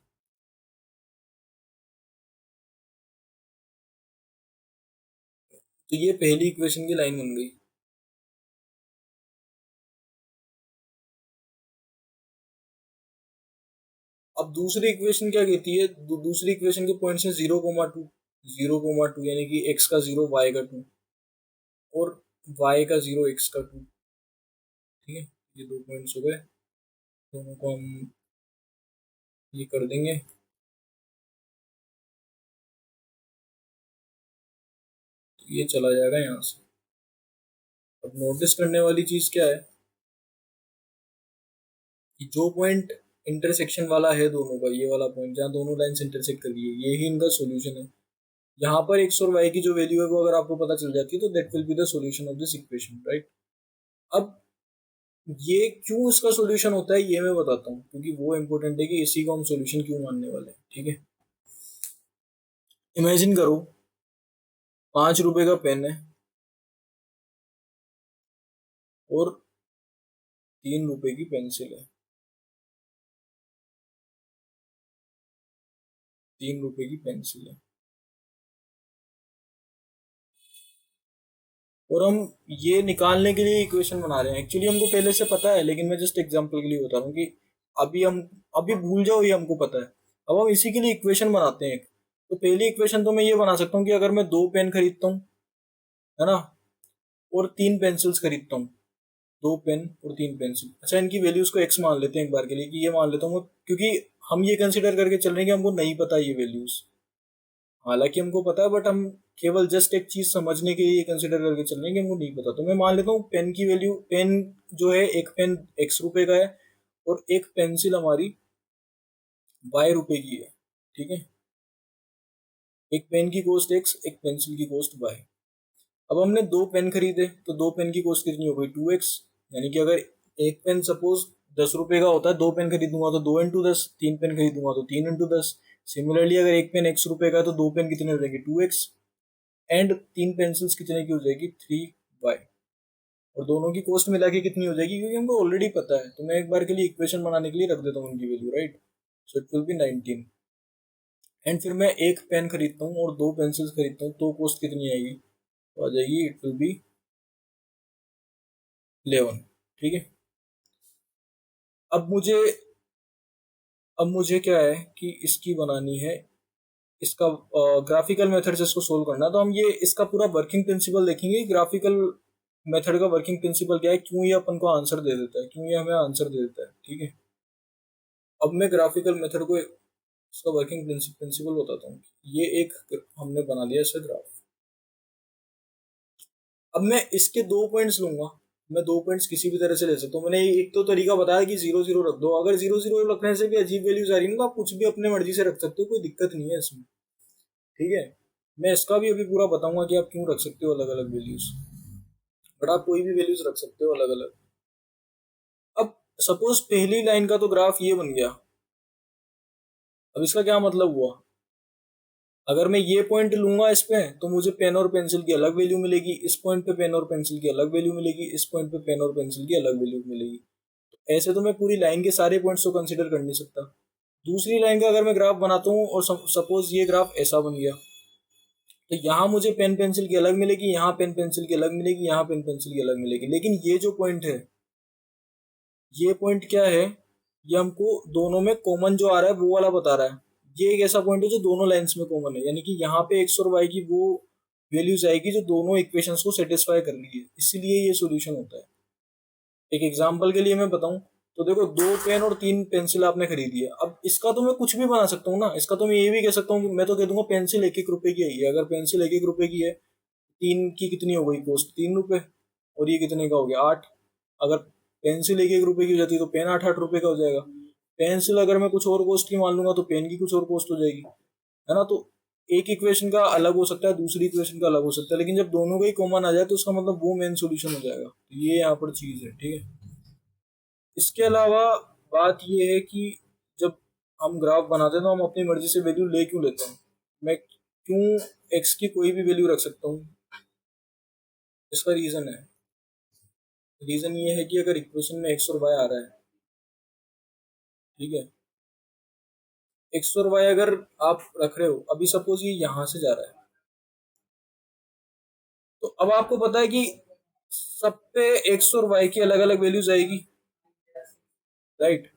S1: तो ये पहली इक्वेशन की लाइन बन गई। अब दूसरी इक्वेशन क्या कहती है, दूसरी इक्वेशन के पॉइंट्स है zero comma two, zero comma two यानी कि एक्स का जीरो, वाई का टू, और वाई का जीरो, एक्स का टू, ठीक है। ये दो पॉइंट्स हो गए, दोनों को हम ये कर देंगे। तो ये चला जाएगा यहाँ से। अब नोटिस करने वाली चीज क्या है कि जो पॉइंट इंटरसेक्शन वाला है दोनों का, ये वाला पॉइंट जहाँ दोनों लाइन्स इंटरसेक्ट कर रही है, यही इनका सॉल्यूशन है। यहाँ पर एक्स और वाई की जो वैल्यू है वो अगर आपको पता चल जाती है तो that will be the solution of this equation, right. अब ये क्यों इसका सॉल्यूशन होता है ये मैं बताता हूँ, क्योंकि वो इंपॉर्टेंट है कि इसी को हम सॉल्यूशन क्यों मानने वाले हैं, ठीक है। इमेजिन करो 5 रुपए का पेन है और 3 रुपए की पेंसिल है, 3 रुपए की पेंसिल है, और हम ये निकालने के लिए इक्वेशन बना रहे हैं। एक्चुअली हमको पहले से पता है, लेकिन मैं जस्ट एग्जांपल के लिए बता रहा हूँ कि अभी हम, अभी भूल जाओ ये हमको पता है, अब हम इसी के लिए इक्वेशन बनाते हैं। तो पहली इक्वेशन तो मैं ये बना सकता हूँ कि अगर मैं दो पेन खरीदता हूँ, है ना, और 3 पेंसिल्स खरीदता हूँ, 2 पेन और 3 पेंसिल, अच्छा इनकी वैल्यूज को एक्स मान लेते हैं एक बार के लिए, कि ये मान लेता हूँ क्योंकि हम ये कंसिडर करके चल रहे हैं कि हमको नहीं पता ये वैल्यूज, हालांकि हमको पता है बट हम केवल जस्ट एक चीज समझने के लिए कंसिडर करके चल रहे हैं कि हमको नहीं पता। तो मैं मान लेता हूँ पेन की वैल्यू, पेन जो है एक पेन x रुपए का है और एक पेंसिल हमारी y रुपए की है, ठीक है। एक पेन की कॉस्ट x, एक पेंसिल की कॉस्ट y। अब हमने 2 पेन खरीदे तो 2 पेन की कॉस्ट कितनी हो गई, 2x। यानी कि अगर एक पेन सपोज 10 रुपए का होता है, 2 पेन खरीदूंगा तो 2 × 10, 3 पेन खरीदूंगा तो 3 × 10। सिमिलरली अगर एक पेन x रुपए का है तो 2 पेन कितने हो जाएंगे, 2x। एंड 3 पेंसिल्स कितने की हो जाएगी, 3y। और दोनों की कॉस्ट मिला के कितनी हो जाएगी, क्योंकि हमको ऑलरेडी पता है, तो मैं एक बार के लिए इक्वेशन बनाने के लिए रख देता हूँ उनकी value, right. So it will B 19। And फिर मैं एक पेन खरीदता हूँ और 2 पेंसिल्स खरीदता हूँ, तो कॉस्ट कितनी आएगी, तो आ जाएगी इट विल बी 11, ठीक है। अब मुझे अब मुझे क्या है कि इसकी बनानी है, इसका ग्राफिकल मेथड से इसको सोल्व करना है। तो हम ये इसका पूरा वर्किंग प्रिंसिपल देखेंगे, ग्राफिकल मेथड का वर्किंग प्रिंसिपल क्या है, क्यों ये अपन को आंसर दे देता है, क्यों ये हमें आंसर दे देता है, ठीक है। अब मैं ग्राफिकल मेथड को, इसका वर्किंग प्रिंसिपल बताता हूँ। ये एक हमने बना लिया इसका ग्राफ। अब मैं इसके 2 पॉइंट्स लूंगा, मैं 2 पॉइंट्स किसी भी तरह से ले सकता हूँ। मैंने एक तो तरीका बताया कि 0 0 रख दो, अगर 0 0 रखने से भी अजीब वैल्यूज आ रही है ना, तो आप कुछ भी अपने मर्जी से रख सकते हो, कोई दिक्कत नहीं है इसमें, ठीक है। मैं इसका भी अभी पूरा बताऊंगा कि आप क्यों रख सकते हो अलग अलग वैल्यूज, बट आप कोई भी वैल्यूज रख सकते हो अलग अलग। अब सपोज पहली लाइन का तो ग्राफ ये बन गया। अब इसका क्या मतलब हुआ, अगर मैं ये पॉइंट लूंगा इस पे तो मुझे पेन और पेंसिल की अलग वैल्यू मिलेगी, इस पॉइंट पे पेन और पेंसिल की अलग वैल्यू मिलेगी, इस पॉइंट पे पेन और पेंसिल की अलग वैल्यू मिलेगी। तो ऐसे तो मैं पूरी लाइन के सारे पॉइंट्स को कंसिडर कर नहीं सकता। दूसरी लाइन का अगर मैं ग्राफ बनाता हूँ और सपोज ये ग्राफ ऐसा बन गया, तो यहाँ मुझे पेन पेंसिल की अलग मिलेगी, यहाँ पेन पेंसिल की अलग मिलेगी, यहाँ पेन पेंसिल की अलग मिलेगी। लेकिन ये जो पॉइंट है, ये पॉइंट क्या है, ये हमको दोनों में कॉमन जो आ रहा है वो वाला बता रहा है। ये एक ऐसा पॉइंट है जो दोनों लाइंस में कॉमन है, यानी कि यहाँ पे एक्स और वाई की वो वैल्यूज आएगी जो दोनों इक्वेशंस को सेटिस्फाई कर रही है, इसीलिए ये सॉल्यूशन होता है। एक एग्जांपल के लिए मैं बताऊं, तो देखो 2 पेन और 3 पेंसिल आपने खरीदी है। अब इसका तो मैं कुछ भी बना सकता हूँ ना, इसका तो मैं ये भी कह सकता हूँ कि मैं तो कह दूंगा पेंसिल 1 1 रुपए की है। अगर पेंसिल 1 1 रुपए की है, तीन की कितनी हो गई कॉस्ट, 3 रुपए, और ये कितने का हो गया, 8। अगर पेंसिल 1 1 रुपए की हो जाती है तो पेन 8 8 रुपए का हो जाएगा। पेंसिल अगर मैं कुछ और कॉस्ट की मान लूंगा तो पेन की कुछ और कॉस्ट हो जाएगी, है ना। तो एक इक्वेशन का अलग हो सकता है, दूसरी इक्वेशन का अलग हो सकता है, लेकिन जब दोनों का ही कॉमन आ जाए तो उसका मतलब वो मेन सोल्यूशन हो जाएगा। तो ये यहाँ पर चीज है, ठीक है। इसके अलावा बात ये है कि जब हम ग्राफ बनाते हैं तो हम अपनी मर्जी से वैल्यू ले क्यों लेते हैं, मैं क्यों एक्स की कोई भी वैल्यू रख सकता हूँ। इसका रीजन है, रीजन ये है कि अगर इक्वेशन में एक्स और वाई आ रहा है, ठीक है, एक्स और वाई अगर आप रख रहे हो, अभी सपोज ये यहां से जा रहा है, तो अब आपको पता है कि सब पे एक्स और वाई की अलग अलग वैल्यूज आएगी, राइट।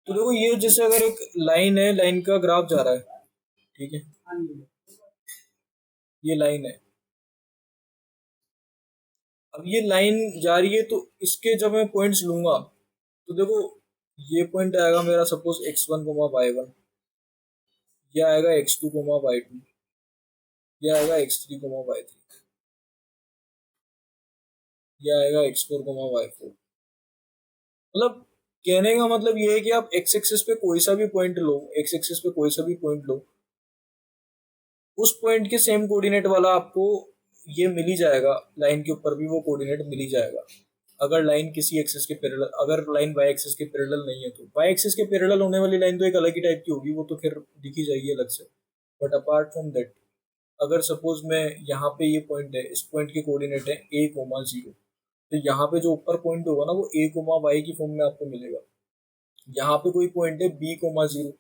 S1: तो देखो ये जैसे अगर एक लाइन है, लाइन का ग्राफ जा रहा है, ठीक है, ये लाइन है। अब ये लाइन जा रही है तो इसके जब मैं पॉइंट्स लूंगा तो देखो ये पॉइंट आएगा मेरा सपोज x1 कोमा y1, ये आएगा x2 कोमा y2, ये आएगा x3 कोमा y3, ये आएगा x4 कोमा y4। मतलब कहने का मतलब ये है कि आप x एक्सिस पे कोई सा भी पॉइंट लो, x एक्सिस पे कोई सा भी पॉइंट लो, उस पॉइंट के सेम कोऑर्डिनेट वाला आपको ये मिल ही जाएगा, लाइन के ऊपर भी वो कोऑर्डिनेट मिल ही जाएगा। अगर लाइन किसी एक्सिस के पैरेलल, अगर लाइन वाई एक्सिस के पैरेलल नहीं है तो वाई एक्सिस के पैरेलल होने वाली लाइन तो एक अलग ही टाइप की होगी, वो तो फिर दिखी जाएगी अलग से। बट अपार्ट फ्रॉम दैट, अगर सपोज मैं यहाँ पे ये पॉइंट है, इस पॉइंट के कोऑर्डिनेट है a कोमा 0, तो यहाँ पे जो ऊपर पॉइंट होगा ना वो a कोमा वाई की फॉर्म में आपको मिलेगा। यहाँ पे कोई पॉइंट है b कोमा 0,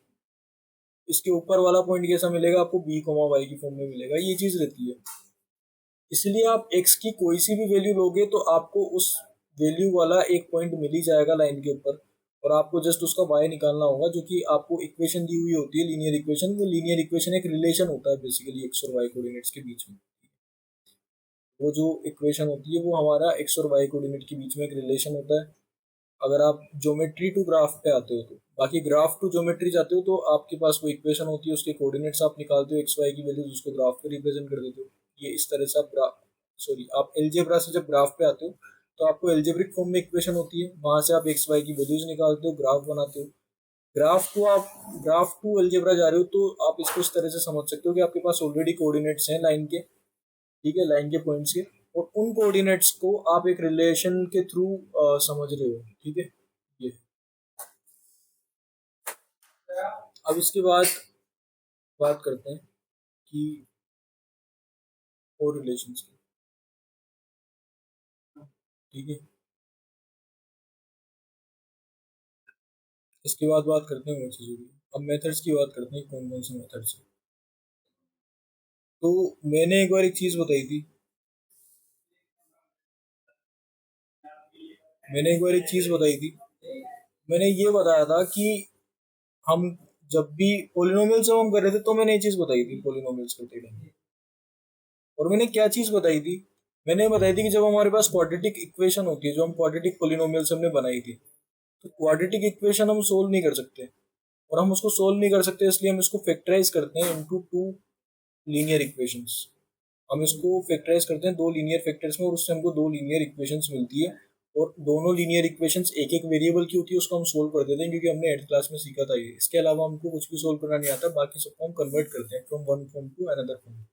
S1: इसके ऊपर वाला पॉइंट कैसा मिलेगा आपको, b कोमा वाई की फॉर्म में मिलेगा। ये चीज रहती है। इसलिए आप x की कोई सी भी वैल्यू लोगे तो आपको उस वैल्यू वाला एक पॉइंट मिल ही जाएगा लाइन के ऊपर, और आपको जस्ट उसका y निकालना होगा, जो कि आपको इक्वेशन दी हुई होती है, लीनियर इक्वेशन। वो लीनियर इक्वेशन एक रिलेशन होता है बेसिकली x और y कोऑर्डिनेट्स के बीच में। वो जो इक्वेशन होती है वो हमारा x और y कोऑर्डिनेट के बीच में एक रिलेशन होता है। अगर आप ज्योमेट्री टू ग्राफ पे आते हो तो, बाकी ग्राफ टू ज्योमेट्री जाते हो तो आपके पास कोई इक्वेशन होती है, उसके कोऑर्डिनेट्स आप निकालते हो, एक्स वाई की वैल्यूज, उसको ग्राफ पे रिप्रेजेंट कर देते हो। ये इस तरह से आप ग्राफ, सॉरी, आप एलजेब्रा से जब ग्राफ पे आते हो तो आपको एल्जेब्रिक फॉर्म में इक्वेशन होती है, वहां से आप एक्स वाई की वैल्यूज निकालते हो, ग्राफ बनाते हो। ग्राफ टू एल्जेब्रा जा रहे हो तो आप इसको इस तरह से समझ सकते हो कि आपके पास ऑलरेडी कोऑर्डिनेट्स हैं लाइन के, ठीक है, लाइन के पॉइंट्स के, और उन कोऑर्डिनेट्स को आप एक रिलेशन के थ्रू समझ रहे हो, ठीक है। ये अब इसके बाद बात करते हैं कि और रिलेशंस की, ठीक है। इसके बाद बात करते हैं और चीज़ों की। अब मेथड्स की बात करते हैं, कौन कौन से मेथड्स हैं। तो मैंने एक बार एक चीज़ बताई थी, मैंने एक बार एक चीज़ बताई थी, मैंने ये बताया था कि हम जब भी पोलिनोमियल्स जब हम कर रहे थे तो मैंने ये चीज़ बताई थी पोलिनोमियल्स करते टाइम। और मैंने क्या चीज़ बताई थी, मैंने बताई थी कि जब हमारे पास क्वाड्रेटिक इक्वेशन होती है, जो हम क्वाड्रेटिक पोलिनोमियल्स हमने बनाई थी, तो क्वाड्रेटिक इक्वेशन हम सोल्व नहीं कर सकते, और हम उसको सोल्व नहीं कर सकते इसलिए हम इसको फैक्टराइज करते हैं इनटू टू लीनियर इक्वेशंस। हम इसको फैक्टराइज करते हैं दो लीनियर फैक्टर्स में, और उससे हमको दो लीनियर इक्वेशंस मिलती है, और दोनों लीनियर इक्वेशंस एक एक वेरिएबल की होती है, उसको हम सोल्व कर देते हैं, क्योंकि हमने 8th क्लास में सीखा था ये। इसके अलावा हमको कुछ भी सोल्व करना नहीं आता, बाकी सबको हम कन्वर्ट करते हैं from one form to another form.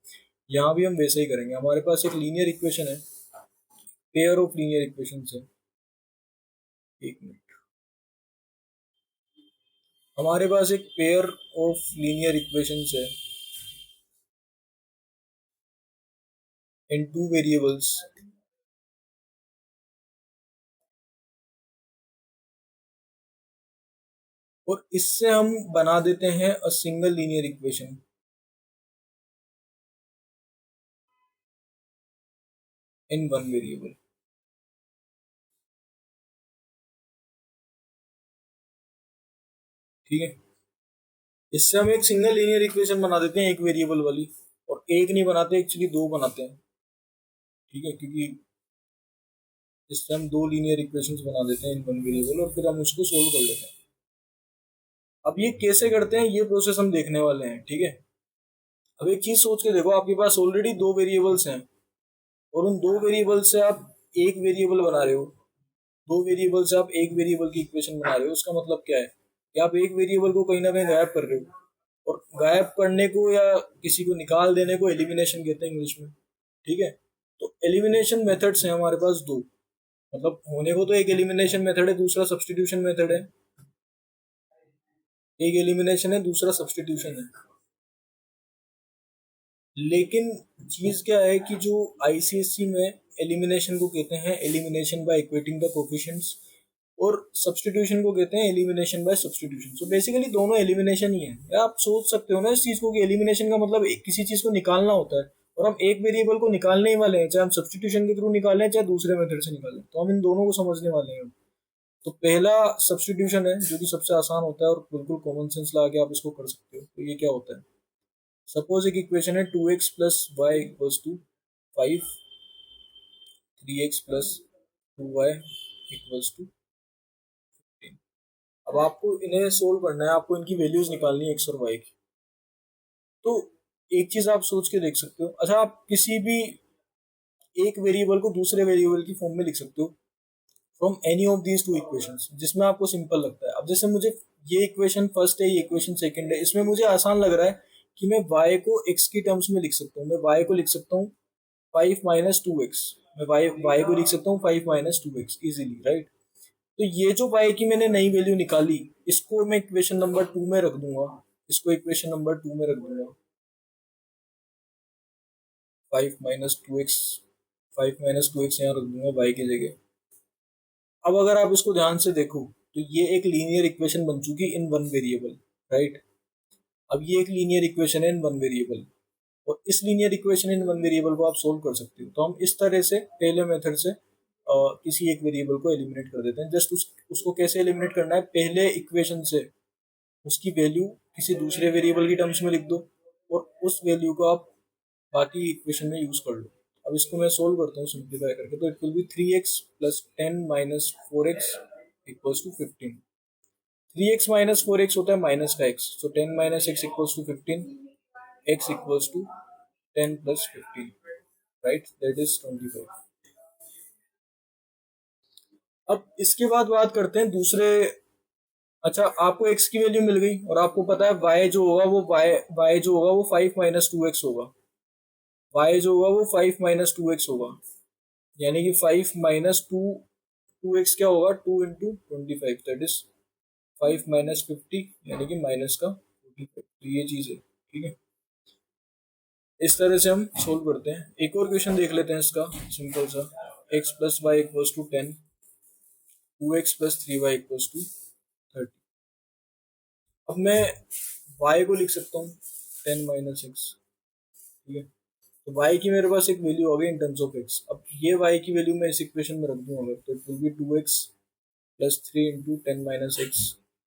S1: यहाँ भी हम वैसे ही करेंगे। हमारे पास एक लीनियर इक्वेशन है, पेयर ऑफ लीनियर इक्वेशंस है। एक मिनट, हमारे पास एक पेयर ऑफ लीनियर इक्वेशंस है इन टू वेरिएबल्स, और इससे हम बना देते हैं a single linear equation in one variable, ठीक है। इससे हम एक सिंगल लीनियर इक्वेशन बना देते हैं एक वेरिएबल वाली, और एक नहीं बनाते, एक्चुअली दो बनाते हैं, ठीक है, क्योंकि इससे हम दो लीनियर इक्वेशंस बना देते हैं इन वन वेरिएबल, और फिर हम उसको सोल्व कर लेते हैं। अब ये कैसे करते हैं ये प्रोसेस हम देखने वाले हैं, ठीक है। अब एक चीज सोच के देखो, आपके पास ऑलरेडी दो वेरिएबल्स हैं, और उन दो वेरिएबल से आप एक वेरिएबल बना रहे हो, दो वेरिएबल से आप एक वेरिएबल की इक्वेशन बना रहे हो। उसका मतलब क्या है कि आप एक वेरिएबल को कहीं ना कहीं गायब कर रहे हो, और गायब करने को या किसी को निकाल देने को एलिमिनेशन कहते हैं इंग्लिश में, ठीक है। तो एलिमिनेशन मेथड्स हैं हमारे पास दो, मतलब होने को तो एक एलिमिनेशन मेथड है, दूसरा सब्सटीट्यूशन मेथड है। एक एलिमिनेशन है, दूसरा सब्सटीट्यूशन है। लेकिन चीज क्या है कि जो आईसीएससी में एलिमिनेशन को कहते हैं elimination by equating the coefficients, और सब्सटीट्यूशन को कहते हैं elimination by substitution. So basically दोनों एलिमिनेशन ही है। आप सोच सकते हो ना इस चीज को कि एलिमिनेशन का मतलब किसी चीज को निकालना होता है, और हम एक वेरिएबल को निकालने ही वाले हैं, चाहे हम सब्सटीट्यूशन के थ्रू निकालें चाहे दूसरे मेथड से निकालें, तो हम इन दोनों को समझने वाले हैं। तो पहला सब्स्टिट्यूशन है जो कि सबसे आसान होता है और बिल्कुल कॉमन सेंस लगा के आप इसको कर सकते हो। तो ये क्या होता है, सपोज एक इक्वेशन है 2x plus y equals to 5, 3x plus 2y equals to 15। अब आपको इन्हें सोल्व करना है, आपको इनकी वैल्यूज निकालनी है x और y की। तो एक चीज आप सोच के देख सकते हो, अच्छा आप किसी भी एक वेरिएबल को दूसरे वेरिएबल की फॉर्म में लिख सकते हो from any of these two equations, जिसमें आपको सिंपल लगता है। अब जैसे मुझे ये इक्वेशन फर्स्ट है, ये इक्वेशन सेकंड है, इसमें मुझे आसान लग रहा है कि मैं y को x की टर्म्स में लिख सकता हूँ। मैं y को लिख सकता हूँ 5 माइनस 2x, मैं y को लिख सकता हूँ 5 माइनस 2x इजीली, राइट। तो ये जो y की मैंने नई वैल्यू निकाली, इसको मैं इक्वेशन नंबर 2 में रख दूंगा, इसको इक्वेशन नंबर 2 में रख दूंगा, 5 minus two x, 5 minus 2x यहाँ रख दूंगा y की जगह। अब अगर आप इसको ध्यान से देखो तो ये एक लीनियर इक्वेशन बन चुकी इन वन वेरिएबल, राइट। अब ये एक लीनियर इक्वेशन है इन वन वेरिएबल, और इस linear equation in one variable को आप सोल्व कर सकते हो। तो हम इस तरह से पहले मेथड से किसी एक वेरिएबल को एलिमिनेट कर देते हैं। जस्ट उसको कैसे एलिमिनेट करना है, पहले इक्वेशन से उसकी वैल्यू किसी दूसरे वेरिएबल की टर्म्स में लिख दो और उस वैल्यू को आप बाकी इक्वेशन में यूज कर लो। अब इसको मैं सोल्व करता हूँ सिंप्लीफाई करके, तो it will be 3x plus 10 minus 4x equals to 15। 3x minus 4x होता है माइनस का x, so 10 minus x equals to 15, x equals to 10 plus 15, right, that is 25। अब इसके बाद बात करते हैं दूसरे। अच्छा, आपको x की वैल्यू मिल गई और आपको पता है y जो होगा वो y जो होगा वो 5 माइनस 2x होगा, y जो होगा वो 5 माइनस 2x होगा, यानी कि 5 माइनस 2x क्या होगा, 2 इंटू 25, दैट इज 5 माइनस 50, यानी कि माइनस का 45। तो ये चीज है, ठीक है। इस तरह से हम सोल्व करते हैं। एक और क्वेश्चन देख लेते हैं इसका, सिंपल सा, x plus y equals to 10, 2x plus 3y equals to 30। अब मैं y को लिख सकता हूँ 10 माइनस एक्स, ठीक है। तो y की मेरे पास एक वैल्यू होगी इन टर्म्स ऑफ x। अब ये y की वैल्यू मैं इस इक्वेशन में रख दूँ अगर, तो it will be 2x plus 3 into 10 minus x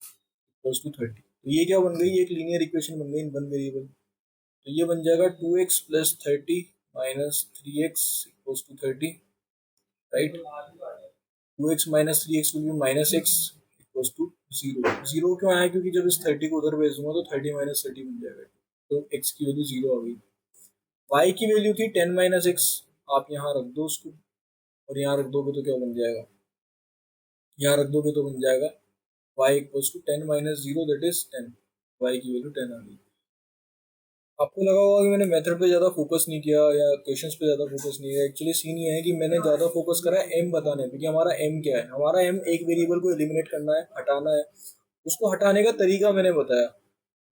S1: equals to 30। तो ये क्या बन गई, ये एक लीनियर इक्वेशन बन गई इन वन वेरिएबल। तो ये बन जाएगा 2x plus 30 minus 3x equals to 30, right. 2x minus 3x will be minus x equals to 0। Zero क्यों आया, क्योंकि जब इस 30 को उधर भेज दूंगा तो 30 माइनस 30 बन जाएगा, तो x की वैल्यू 0 आ गई। y की वैल्यू थी 10 माइनस एक्स, आप यहाँ रख दो उसको, और यहाँ रख दोगे तो क्या बन जाएगा, यहाँ रख दोगे तो बन जाएगा y equals to 10 minus 0, that is 10। y की वैल्यू 10 आ गई। आपको लगा होगा कि मैंने मेथड पे ज़्यादा फोकस नहीं किया या क्वेश्चंस पे ज़्यादा फोकस नहीं किया। एक्चुअली सीन ये है कि मैंने ज़्यादा फोकस करा है एम बताने पे कि हमारा एम क्या है। हमारा एम एक वेरिएबल को एलिमिनेट करना है, हटाना है। उसको हटाने का तरीका मैंने बताया,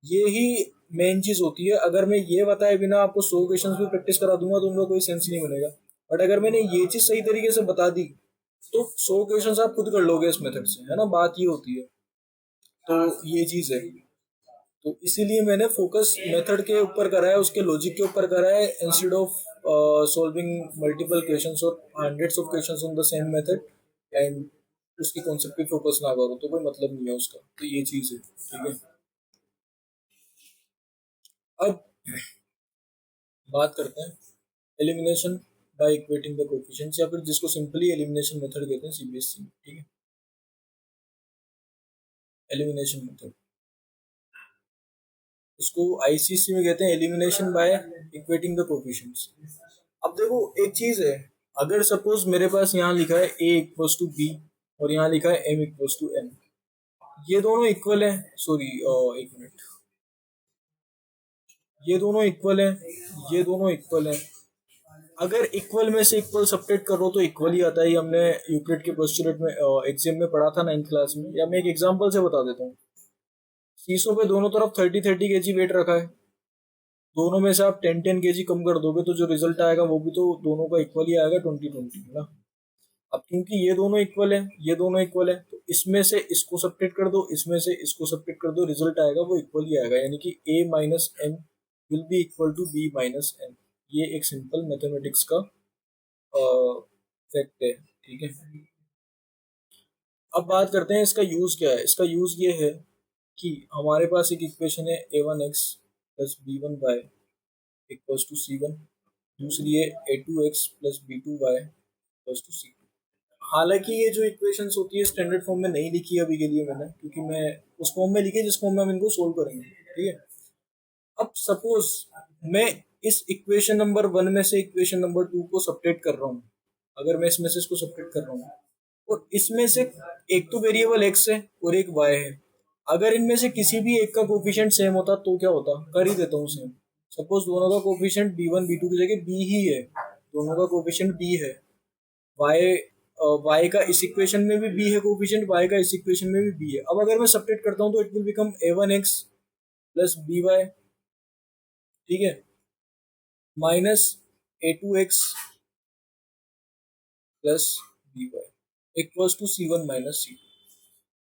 S1: ये ही मेन चीज़ होती है। अगर मैं ये बताए बिना आपको 100 क्वेश्चंस भी प्रैक्टिस करा दूंगा तो उनका कोई सेंस नहीं बनेगा। बट अगर मैंने ये चीज़ सही तरीके से बता दी तो 100 क्वेश्चंस आप खुद कर लोगे इस मेथड से, है ना, बात ये होती है। तो ये चीज़ है, तो इसीलिए मैंने फोकस मेथड के ऊपर करा है, उसके लॉजिक के ऊपर करा है, instead of solving multiple questions और hundreds of questions on the same method, and उसकी कॉन्सेप्ट पे फोकस ना करो तो कोई मतलब नहीं है उसका। तो ये चीज़ है, ठीक है। अब बात करते हैं elimination by equating the coefficients, या फिर जिसको सिंपली एलिमिनेशन मेथड कहते हैं सीबीएसई में, ठीक है। एलिमिनेशन मेथड, इसको आईसीसी में कहते हैं elimination by equating the coefficients. अब देखो एक चीज है, अगर सपोज मेरे पास यहाँ लिखा है a इक्वल्स टू बी और यहाँ लिखा है m इक्वल्स टू n, ये दोनों इक्वल है, सॉरी एक मिनट, ये दोनों इक्वल है, ये दोनों इक्वल है। अगर इक्वल में से इक्वल सब्ट्रैक्ट करो तो इक्वल ही आता है, ये हमने यूक्लिड के पोस्टुलेट में एग्जाम में पढ़ा था 9th क्लास में। या मैं एक एग्जांपल से बता देता हूँ, शीशों पे दोनों तरफ 30-30 kg वेट रखा है, दोनों में से आप 10-10 kg कम कर दोगे तो जो रिजल्ट आएगा वो भी तो दोनों का इक्वल ही आएगा, 20-20, है ना। अब क्योंकि ये दोनों इक्वल है, ये दोनों इक्वल है, तो इसमें से इसको सब्ट्रैक्ट कर दो, इसमें से इसको सब्ट्रैक्ट कर दो, रिजल्ट आएगा वो इक्वल ही आएगा, यानी कि a minus M will be equal to b minus N. ये एक सिंपल मैथमेटिक्स का फैक्ट है, ठीक है। अब बात करते हैं इसका यूज क्या है। इसका यूज ये है कि हमारे पास एक इक्वेशन है a1x plus b1y equals to c1, दूसरी है a2x plus b2y equals to c2। हालांकि ये जो इक्वेशंस होती है स्टैंडर्ड फॉर्म में नहीं लिखी अभी के लिए मैंने, क्योंकि मैं उस फॉर्म में लिखी जिस फॉर्म में हम इनको सोल्व करेंगे, ठीक है। अब सपोज मैं इस इक्वेशन नंबर 1 में से इक्वेशन नंबर 2 को सब्ट्रैक्ट कर रहा हूँ, अगर मैं इसमें से इसको सब्ट्रैक्ट कर रहा हूँ और इसमें से एक तो वेरिएबल x है और एक y है, अगर इनमें से किसी भी एक का कोफिशिएंट सेम होता तो क्या होता, कर ही देता हूँ सेम। सपोज दोनों का कोफिशिएंट b1 b2 की जगह b ही है, दोनों का कोफिशिएंट b है, y y का इस इक्वेशन में भी b है कोफिशिएंट, y का इस इक्वेशन में भी b है। अब अगर मैं सब्ट्रैक्ट करता हूँ तो it will become a1x plus by, ठीक है, minus a2x plus by equals to c1 minus c2।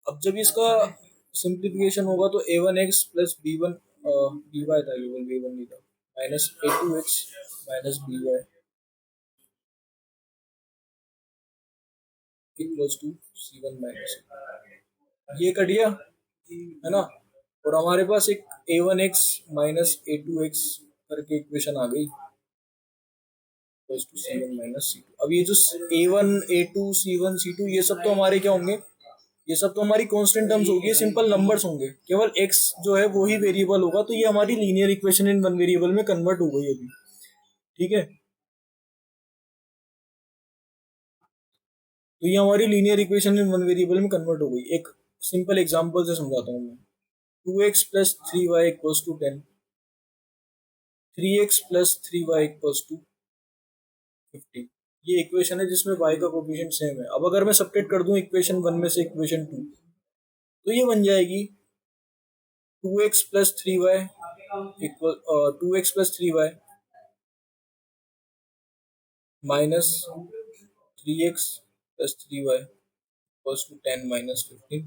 S1: अब जब इसका सिंप्लीफिकेशन होगा तो a1x प्लस b1 by था, केवल b1 नहीं था, minus a2x minus by equals to c1 minus c2। ये कट गया है ना, और हमारे पास एक a1x माइनस a2x करके इक्वेशन आ गई equals to c1 minus c2। अब ये जो a1 a2 c1 c2 ये सब तो हमारे क्या होंगे, ये सब तो हमारी कांस्टेंट टर्म्स होगी, सिंपल नंबर्स होंगे, केवल x जो है वो ही वेरिएबल होगा। तो ये हमारी linear equation in one variable में कन्वर्ट हो गई अभी, ठीक है। तो ये हमारी linear equation in one variable में कन्वर्ट हो गई। एक सिंपल एग्जांपल से समझाता हूँ मैं। 2x plus 3y equals to 10, 3x plus 3y equals to 50। ये इक्वेशन है जिसमें y का कोफिशिएंट सेम है। अब अगर मैं सब्ट्रैक्ट कर दूं इक्वेशन 1 में से इक्वेशन 2, तो ये बन जाएगी 2x plus 3y equal 2x plus 3y minus 3x plus 3y equals to 10 minus 15।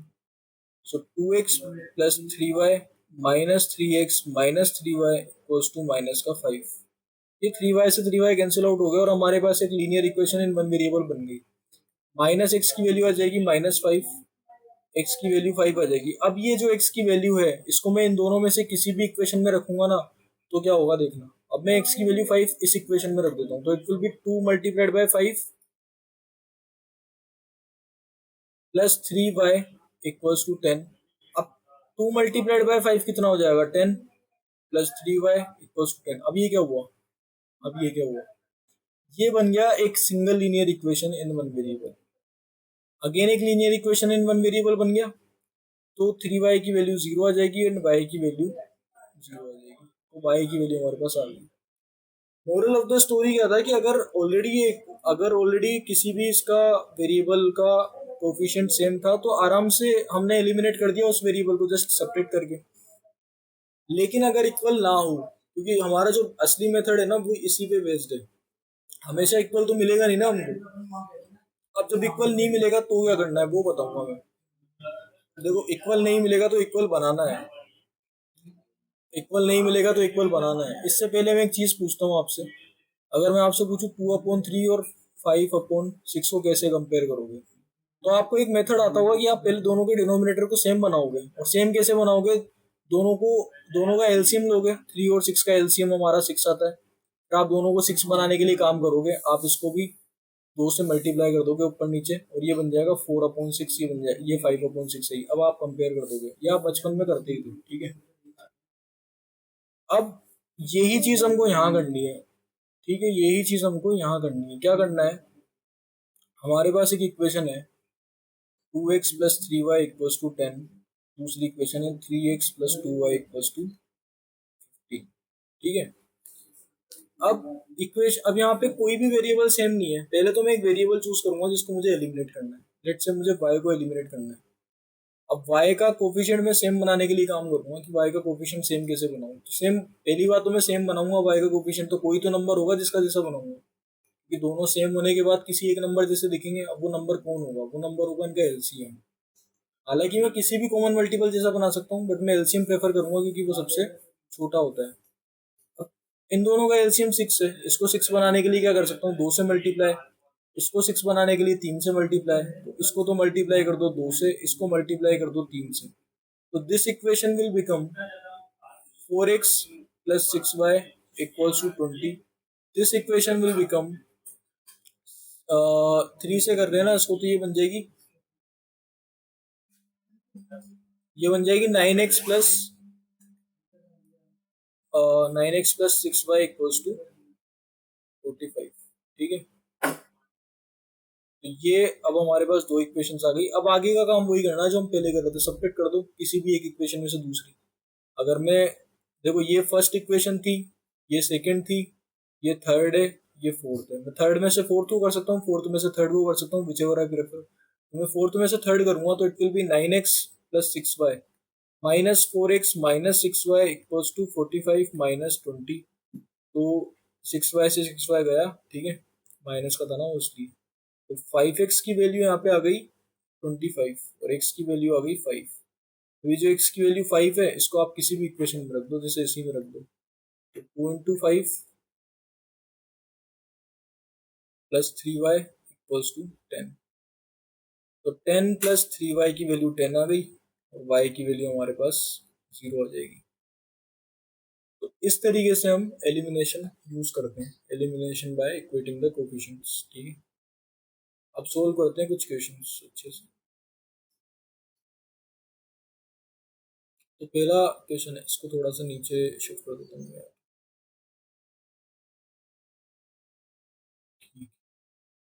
S1: So 2x plus 3y minus 3x minus 3y equals to minus का 5। ये 3y से 3y कैंसिल आउट हो गया और हमारे पास एक linear equation in one variable बन गई। माइनस एक्स की वैल्यू आ जाएगी माइनस 5, एक्स की वैल्यू 5 आ जाएगी। अब ये जो एक्स की वैल्यू है इसको मैं इन दोनों में से किसी भी इक्वेशन में रखूंगा ना, तो क्या होगा देखना। अब मैं एक्स की वैल्यू 5 इस इक्वेशन में रख देता हूँ, तो it will be 2 multiplied by 5 plus 3y equals to 10। अब 2 मल्टीप्लाइड बाय 5 कितना हो जाएगा, 10 प्लस 3y इक्वल्स टू 10। अब ये क्या हुआ, अब ये क्या हुआ, ये बन गया एक single linear equation in one variable. Again एक linear equation in one variable बन गया, तो 3y की वैल्यू 0 आ जाएगी एंड y की वैल्यू 0 आ जाएगी, तो y की वैल्यू हमारे पास आ गई। मोरल ऑफ द स्टोरी क्या था कि अगर ऑलरेडी किसी भी इसका वेरिएबल का कोफिशिएंट सेम था तो आराम से हमने एलिमिनेट कर दिया उस वेरिएबल को जस्ट सब्ट्रैक्ट करके। लेकिन अगर इक्वल ना हो, क्योंकि हमारा जो असली मेथड है ना वो इसी पे बेस्ड है, हमेशा इक्वल तो मिलेगा नहीं ना हमको। अब जब इक्वल नहीं मिलेगा तो क्या करना है वो बताऊंगा मैं। देखो इक्वल नहीं मिलेगा तो इक्वल बनाना है, इक्वल नहीं मिलेगा तो इक्वल बनाना है। इससे पहले मैं एक चीज पूछता हूँ आपसे, अगर मैं आपसे पूछूं 2/3 और 5/6 को कैसे कंपेयर करोगे, तो आपको एक मेथड आता होगा कि आप पहले दोनों के डिनोमिनेटर को सेम बनाओगे। और सेम कैसे बनाओगे, दोनों को दोनों का एलसीएम लोगे, 3 और 6 का एलसीएम हमारा 6 आता है, फिर आप दोनों को 6 बनाने के लिए काम करोगे, आप इसको भी 2 से मल्टीप्लाई कर दोगे ऊपर नीचे और ये बन जाएगा 4/6, ये बन जाएगा ये 5/6 है। अब आप कंपेयर कर दोगे, ये आप बचपन में करते ही थे, ठीक है। अब यही चीज हमको यहाँ करनी है, ठीक है, यही चीज हमको यहाँ करनी है। क्या करना है, हमारे पास एक इक्वेशन है 2x plus 3y equals to 10, दूसरी इक्वेशन है 3x plus 2y equals to 50, ठीक है। अब यहाँ पे कोई भी वेरिएबल सेम नहीं है। पहले तो मैं एक वेरिएबल चूज करूंगा जिसको मुझे एलिमिनेट करना है, लेट से मुझे y को एलिमिनेट करना है। अब y का कोफिशिएंट में सेम बनाने के लिए काम करूंगा कि y का कोफिशिएंट सेम कैसे बनाऊं। तो सेम पहली बात तो मैं सेम बनाऊंगा y का कोफिशिएंट, तो कोई तो नंबर होगा जिसका जैसा बनाऊंगा, कि दोनों सेम होने के बाद किसी एक नंबर जैसे दिखेंगे। अब वो नंबर कौन होगा, वो नंबर होगा इनका एलसीएम। हालांकि मैं किसी भी कॉमन मल्टीपल जैसा बना सकता हूँ, बट मैं एलसीएम प्रेफर करूंगा क्योंकि वो सबसे छोटा होता है। अब इन दोनों का एलसीएम 6 है, इसको 6 बनाने के लिए क्या कर सकता हूँ, 2 से मल्टीप्लाई, इसको 6 बनाने के लिए 3 से मल्टीप्लाई, तो इसको तो मल्टीप्लाई कर दो 2 से, इसको मल्टीप्लाई कर दो 3 से, तो this equation will become 4x plus 6y equals to 20. This equation will become 3 से कर रहे हैं ना इसको, तो ये बन जाएगी 9x plus 6y equals to 45. ठीक है, तो ये अब हमारे पास दो इक्वेशंस आ गई। अब आगे का काम वही करना है जो हम पहले कर रहे थे, सबट्रैक्ट कर दो किसी भी एक इक्वेशन में से दूसरी। अगर मैं देखो, ये फर्स्ट इक्वेशन थी, ये सेकंड थी, ये थर्ड है, ये फोर्थ है। मैं थर्ड में से फोर्थ को कर सकता हूँ, फोर्थ में से थर्ड को कर सकता हूँ, विच एवर आई प्रेफर। तो मैं फोर्थ में से थर्ड करूंगा तो it will be 9x plus 6y -4x - 6y equals to 45 -20। तो 6y से 6y गया, ठीक है, माइनस का था ना वो, इसलिए। तो 5x की वैल्यू यहाँ पे आ गई 25 और x की वैल्यू आ गई 5। तो ये जो x की वैल्यू 5 है, इसको आप किसी भी इक्वेशन में रख दो, जैसे इसी में रख दो। तो 2 × 5 + 3y इक्वल्स टू 10। तो 10 + 3y की वैल्यू 10 आ गई और y की वैल्यू हमारे पास 0 आ जाएगी। तो इस तरीके से हम एलिमिनेशन यूज करते हैं, elimination by equating the coefficients. ठीक है, अब सोल्व करते हैं कुछ क्वेश्चंस अच्छे से। तो पहला क्वेश्चन है, इसको थोड़ा सा नीचे शिफ्ट कर देता हूँ मैं।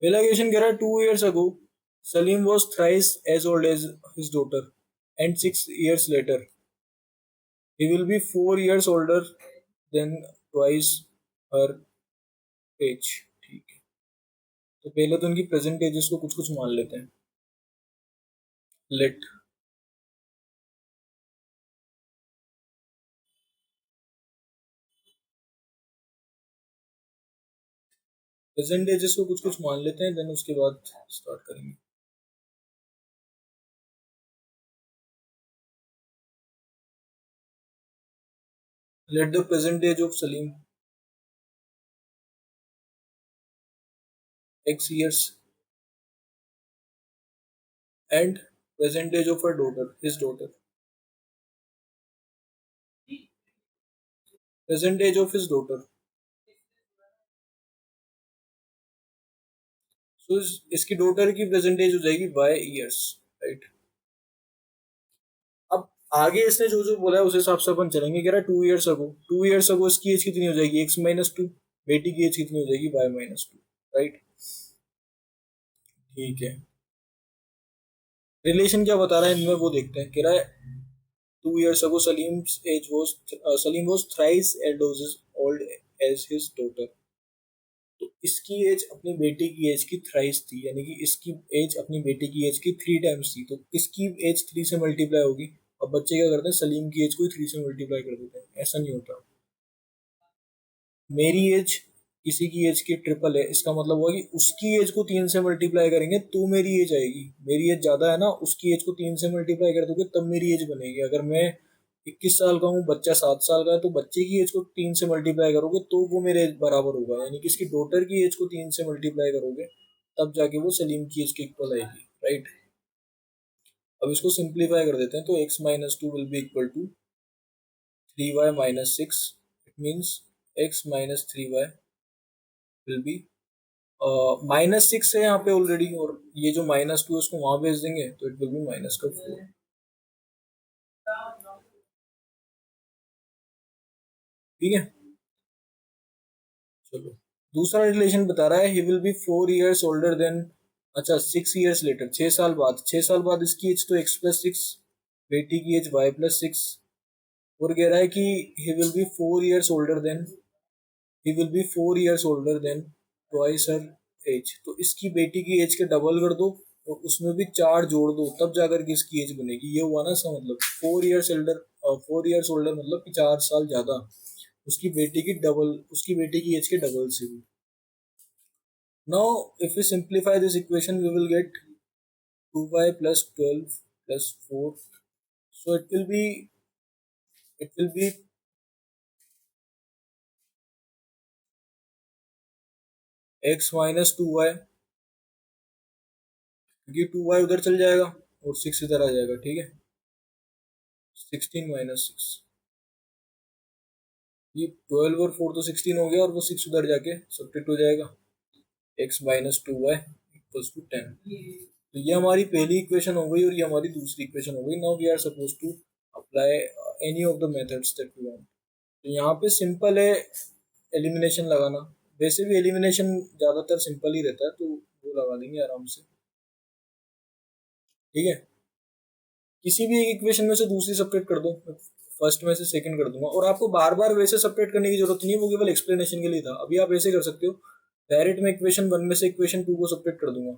S1: पहला क्वेश्चन कह रहा है 2 years ago Salim was thrice as old as his daughter and 6 years later he will be 4 years older than twice her age। ठीक है, तो पहले तो उनकी प्रेजेंट एजेस को कुछ कुछ मान लेते हैं। लेट प्रेजेंट एजेस को कुछ कुछ मान लेते हैं, देन उसके बाद स्टार्ट करेंगे। Let the present age of Salim x years and present age of her daughter, his daughter, present age of his daughter। सो इसकी डॉटर की प्रेजेंट एज हो जाएगी y years, राइट। अब आगे इसने जो जो बोला है उस हिसाब से अपन चलेंगे। कह रहा है 2 years ago, 2 years ago इसकी एज कितनी हो जाएगी, x - 2। बेटी की एज कितनी हो जाएगी, y - 2, राइट। ठीक है, रिलेशन क्या बता रहा है इनमें वो देखते हैं। कह रहा है 2 years ago Salim was thrice as old as his daughter। तो इसकी एज अपनी बेटी की एज की थ्राइस थी, यानी कि इसकी एज अपनी बेटी की एज की 3 times थी। तो किसकी एज 3 से मल्टीप्लाई होगी। अब बच्चे क्या करते हैं, सलीम की एज को 3 से मल्टीप्लाई कर देते हैं, ऐसा नहीं होता। मेरी एज किसी की एज की ट्रिपल है, इसका मतलब हुआ कि उसकी एज को 3 से मल्टीप्लाई करेंगे तो मेरी एज आएगी। मेरी एज ज्यादा है ना, उसकी एज को 3 से मल्टीप्लाई कर दोगे तब मेरी एज बनेगी। अगर मैं 21 साल का हूँ, बच्चा 7 साल का है, तो बच्चे की एज को 3 से मल्टीप्लाई करोगे तो वो मेरे एज बराबर होगा, यानी कि इसकी डॉटर की एज को 3 से मल्टीप्लाई करोगे तब जाके वो सलीम की एज के इक्वल आएगी, राइट। अब इसको सिंप्लीफाई कर देते हैं, तो x - 2 will be equal to 3y - 6। It means x - 3y will be -6 है यहाँ पे ऑलरेडी, और ये जो -2 है उसको वहां भेज देंगे तो इट विल बी -4। ठीक है, चलो दूसरा रिलेशन बता रहा है, ही will be 4 years older then, अच्छा 6 years लेटर, 6 साल बाद, 6 साल बाद इसकी एज तो x + 6, बेटी की एज y + 6। और कह रहा है कि he will be 4 years older than, he will be 4 years older than twice her age. तो इसकी बेटी की एज के डबल कर दो और उसमें भी 4 जोड़ दो, तब जाकर के इसकी एज बनेगी। ये हुआ ना इसका मतलब, 4 years ओल्डर मतलब कि 4 साल ज्यादा, उसकी बेटी की डबल, उसकी बेटी की एज के डबल से भी। Now if we simplify this equation we will get 2y + 12 + 4। So it will be x - 2y क्योंकि 2y उधर चल जाएगा और 6 इधर आ जाएगा, ठीक है। 16 - 6, ये 12 और 4 तो 16 हो गया, और वो 6 उधर जाके सब्ट्रैक्ट हो जाएगा। x - 2y = 10। तो ये हमारी पहली इक्वेशन हो गई और ये हमारी दूसरी इक्वेशन हो गई। Now we are suppose to apply any of the methods that we want. तो यहाँ पे सिंपल है एलिमिनेशन लगाना। वैसे भी एलिमिनेशन ज़्यादातर सिंपल ही रहता है, तो वो लगा देंगे आराम से, ठीक है। किसी भी एक इक्वेशन में से दूसरी सेपरेट कर दो, फर्स्ट में से सेकंड कर दूंगा, और आपको बार बार वैसे सेपरेट करने की जरूरत नहीं है, वो केवल एक्सप्लेनेशन के लिए था। अभी आप ऐसे कर सकते हो, डायरेक्ट मैं इक्वेशन 1 में से इक्वेशन 2 को सेपरेट कर दूंगा,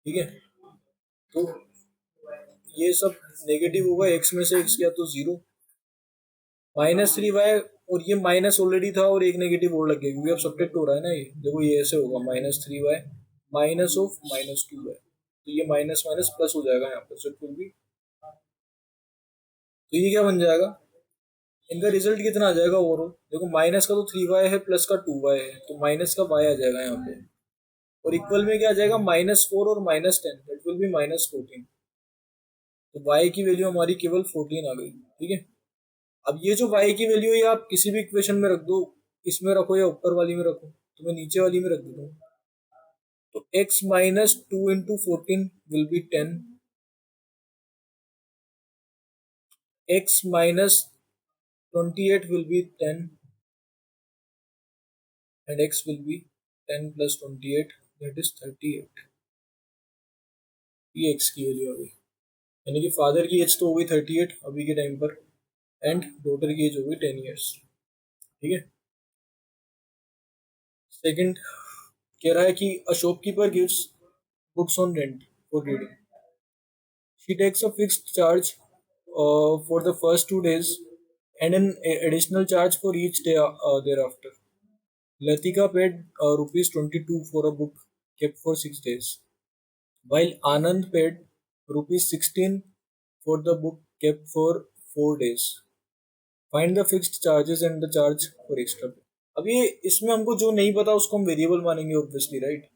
S1: ठीक है। तो ये सब नेगेटिव होगा, एक्स में से एक्स गया तो 0, -3y, और ये माइनस ऑलरेडी था और एक नेगेटिव और लग गया क्योंकि अब सब्ट्रैक्ट हो रहा है ना। ये देखो, ये ऐसे होगा -3y माइनस ऑफ -2y, तो ये माइनस माइनस प्लस हो जाएगा यहाँ पर, सो इट विल बी। तो ये क्या बन जाएगा, इनका रिजल्ट कितना आ जाएगा ओवरऑल। देखो, माइनस का तो 3y है, प्लस का 2y है, तो माइनस का y आ जाएगा यहाँ पे, और इक्वल में क्या आ जाएगा, -4 और -10, दैट विल बी -14। तो y की वैल्यू हमारी केवल 14 आ गई, ठीक है। अब ये जो y की वैल्यू है, ये आप किसी भी इक्वेशन में रख दो, इसमें रखो या ऊपर वाली में रखो, तो मैं नीचे वाली में रख देता हूँ। तो x - 2 × 14 will be 10, x - 28 will be 10, and x will be 10 + 28, that is 38। ये x की वैल्यू आ गई, यानी कि फादर की एज तो हो गई 38 अभी के टाइम पर, एंड डॉटर की एज हो गई 10 ईयर्स, ठीक है। सेकंड कह रहा है कि a shopkeeper gives books on rent for reading. She takes a fixed charge for the first 2 days and an additional charge for each day thereafter. Latika paid rupees 22 for a book kept for 6 days, while Anand paid rupees 16 for the book kept for 4 days. Find the fixed charges and the charge for extra pay. अब ये इसमें हमको जो नहीं पता उसको हम variable मानेंगे ऑब्वियसली, राइट।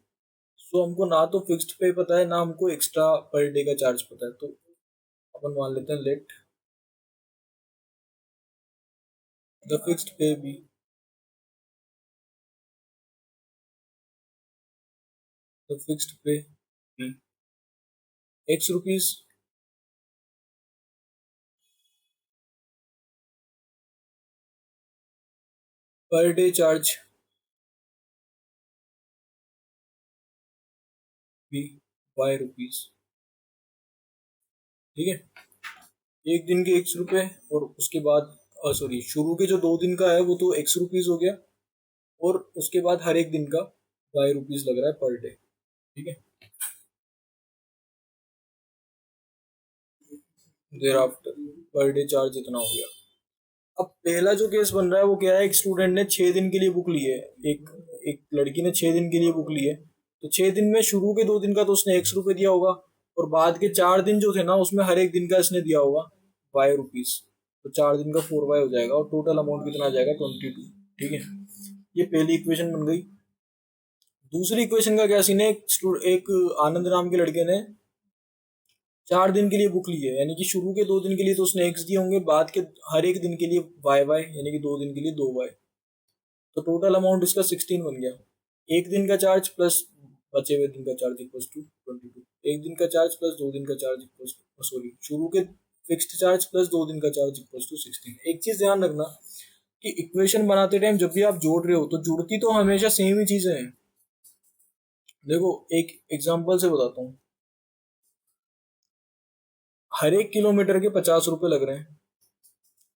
S1: सो हमको ना तो फिक्स्ड पे पता है, ना हमको एक्स्ट्रा पर डे का चार्ज पता है, तो अपन मान लेते हैं let the fixed pay be the fixed pay be x rupees per day charge be y rupees, ठीक है। एक दिन के x रुपए, और उसके बाद सॉरी, शुरू के जो 2 दिन का है वो तो x रुपीज हो गया, और उसके बाद हर एक दिन का y रुपीज लग रहा है पर डे, ठीक है। देर आफ्टर पर डे चार्ज इतना हो गया। अब पहला जो केस बन रहा है वो क्या है, एक स्टूडेंट ने 6 दिन के लिए बुक ली है, एक एक लड़की ने 6 दिन के लिए बुक ली है। तो 6 दिन में शुरू के 2 दिन का तो उसने x रुपए दिया होगा, और बाद के 4 दिन जो थे ना, उसमें हर एक दिन का इसने दिया होगा y रुपीज। तो 4 दिन का 4y हो जाएगा, और टोटल अमाउंट कितना आ जाएगा 22, ठीक है। ये पहली इक्वेशन बन गई। दूसरी इक्वेशन का क्या सीन है, एक आनंद नाम के लड़के ने 4 दिन के लिए बुक ली है, यानी कि शुरू के 2 दिन के लिए तो उसने एक्स दिए होंगे, बाद के हर एक दिन के लिए वाई, यानी कि 2 दिन के लिए 2y। तो टोटल अमाउंट इसका 16 बन गया। एक दिन का चार्ज प्लस बचे हुए दिन का चार्ज इक्वल टू 22। एक दिन का चार्ज प्लस 2 दिन का चार्ज इक्वल, सॉरी, शुरू के फिक्स्ड चार्ज प्लस 2 दिन का चार्ज इक्वल टू 16। एक चीज ध्यान रखना कि इक्वेशन बनाते टाइम जब भी आप जोड़ रहे हो तो जुड़ती तो हमेशा सेम ही चीजें हैं। देखो, एक एग्जांपल से बताता हूँ। हर एक किलोमीटर के 50 रुपए लग रहे हैं,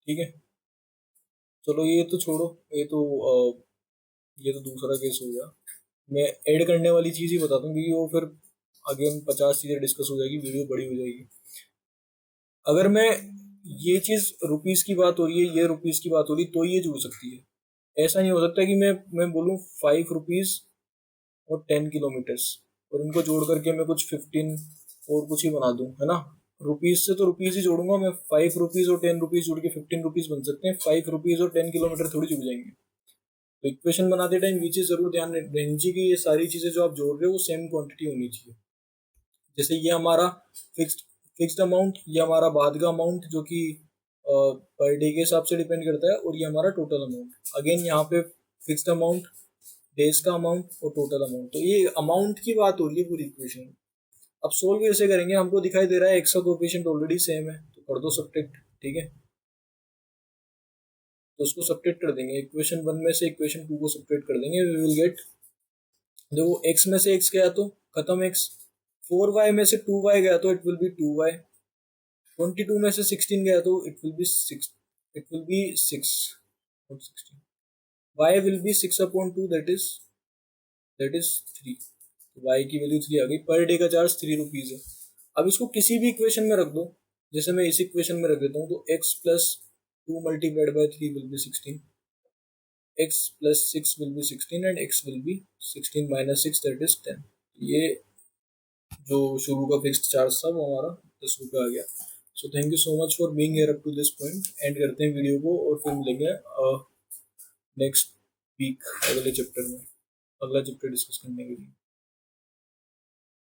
S1: ठीक है। चलो ये तो छोड़ो, ये तो दूसरा केस हो गया। मैं ऐड करने वाली चीज ही बताता हूँ, क्योंकि वो फिर अगेन 50 चीजें डिस्कस हो जाएगी, वीडियो बड़ी हो जाएगी। अगर मैं ये चीज रुपीस की बात हो रही है, ये रुपीस की बात हो रही, तो ये जुड़ सकती है। ऐसा नहीं हो सकता कि मैं बोलूँ 5 रुपीज और 10 किलोमीटर्स, और इनको जोड़ करके मैं कुछ 15 और कुछ ही बना दूं, है ना। रुपीज से तो रुपीज ही जोड़ूंगा मैं, 5 रुपीज और 10 रुपीज जोड़ के 15 रुपीज बन सकते हैं, 5 रुपीज और 10 किलोमीटर थोड़ी जुड़ जाएंगे। तो इक्वेशन बनाते टाइम ये चीज जरूर ध्यान रहनी चाहिए कि ये सारी चीजें जो आप जोड़ रहे हो वो सेम क्वांटिटी होनी चाहिए। जैसे ये हमारा फिक्स्ड अमाउंट, ये हमारा बाद का अमाउंट जो कि पर डे के हिसाब से डिपेंड करता है, और ये हमारा टोटल अमाउंट। अगेन यहाँ पे फिक्स्ड अमाउंट, डेज का अमाउंट और टोटल अमाउंट, तो ये अमाउंट की बात हो रही है पूरी इक्वेशन में। अब सोल्व कैसे करेंगे, हमको दिखाई दे रहा है एक्स का कोएफिशिएंट ऑलरेडी सेम है, तो कर दो सब्ट्रैक्ट, ठीक है। तो उसको सब्ट्रैक्ट कर देंगे, इक्वेशन 1 में से इक्वेशन 2 को सब्ट्रैक्ट कर देंगे, वी विल गेट, देखो एक्स में से एक्स गया तो खत्म एक्स, 4y में से 2y गया तो इट विल बी 2y, 22 में से 16 गया तो it will be 6, it will be 6, not 16, y will be 6 upon 2, that is 3, तो y की वैल्यू 3 आ गई। पर डे का चार्ज 3 रुपीज है। अब इसको किसी भी इक्वेशन में रख दो, जैसे मैं इस इक्वेशन में रख देता हूँ, तो x plus 2 multiplied by 3 will be 16, x plus 6 will be 16 and x will be 16 minus 6 that is 10। ये जो शुरू का फिक्स्ड चार्ज था वो हमारा 10 रुपये आ गया। So thank you so much for being here up to this point. End करते हैं वीडियो को, और फिर मिलेंगे नेक्स्ट वीक अगले चैप्टर में, अगला चैप्टर डिस्कस करने के लिए।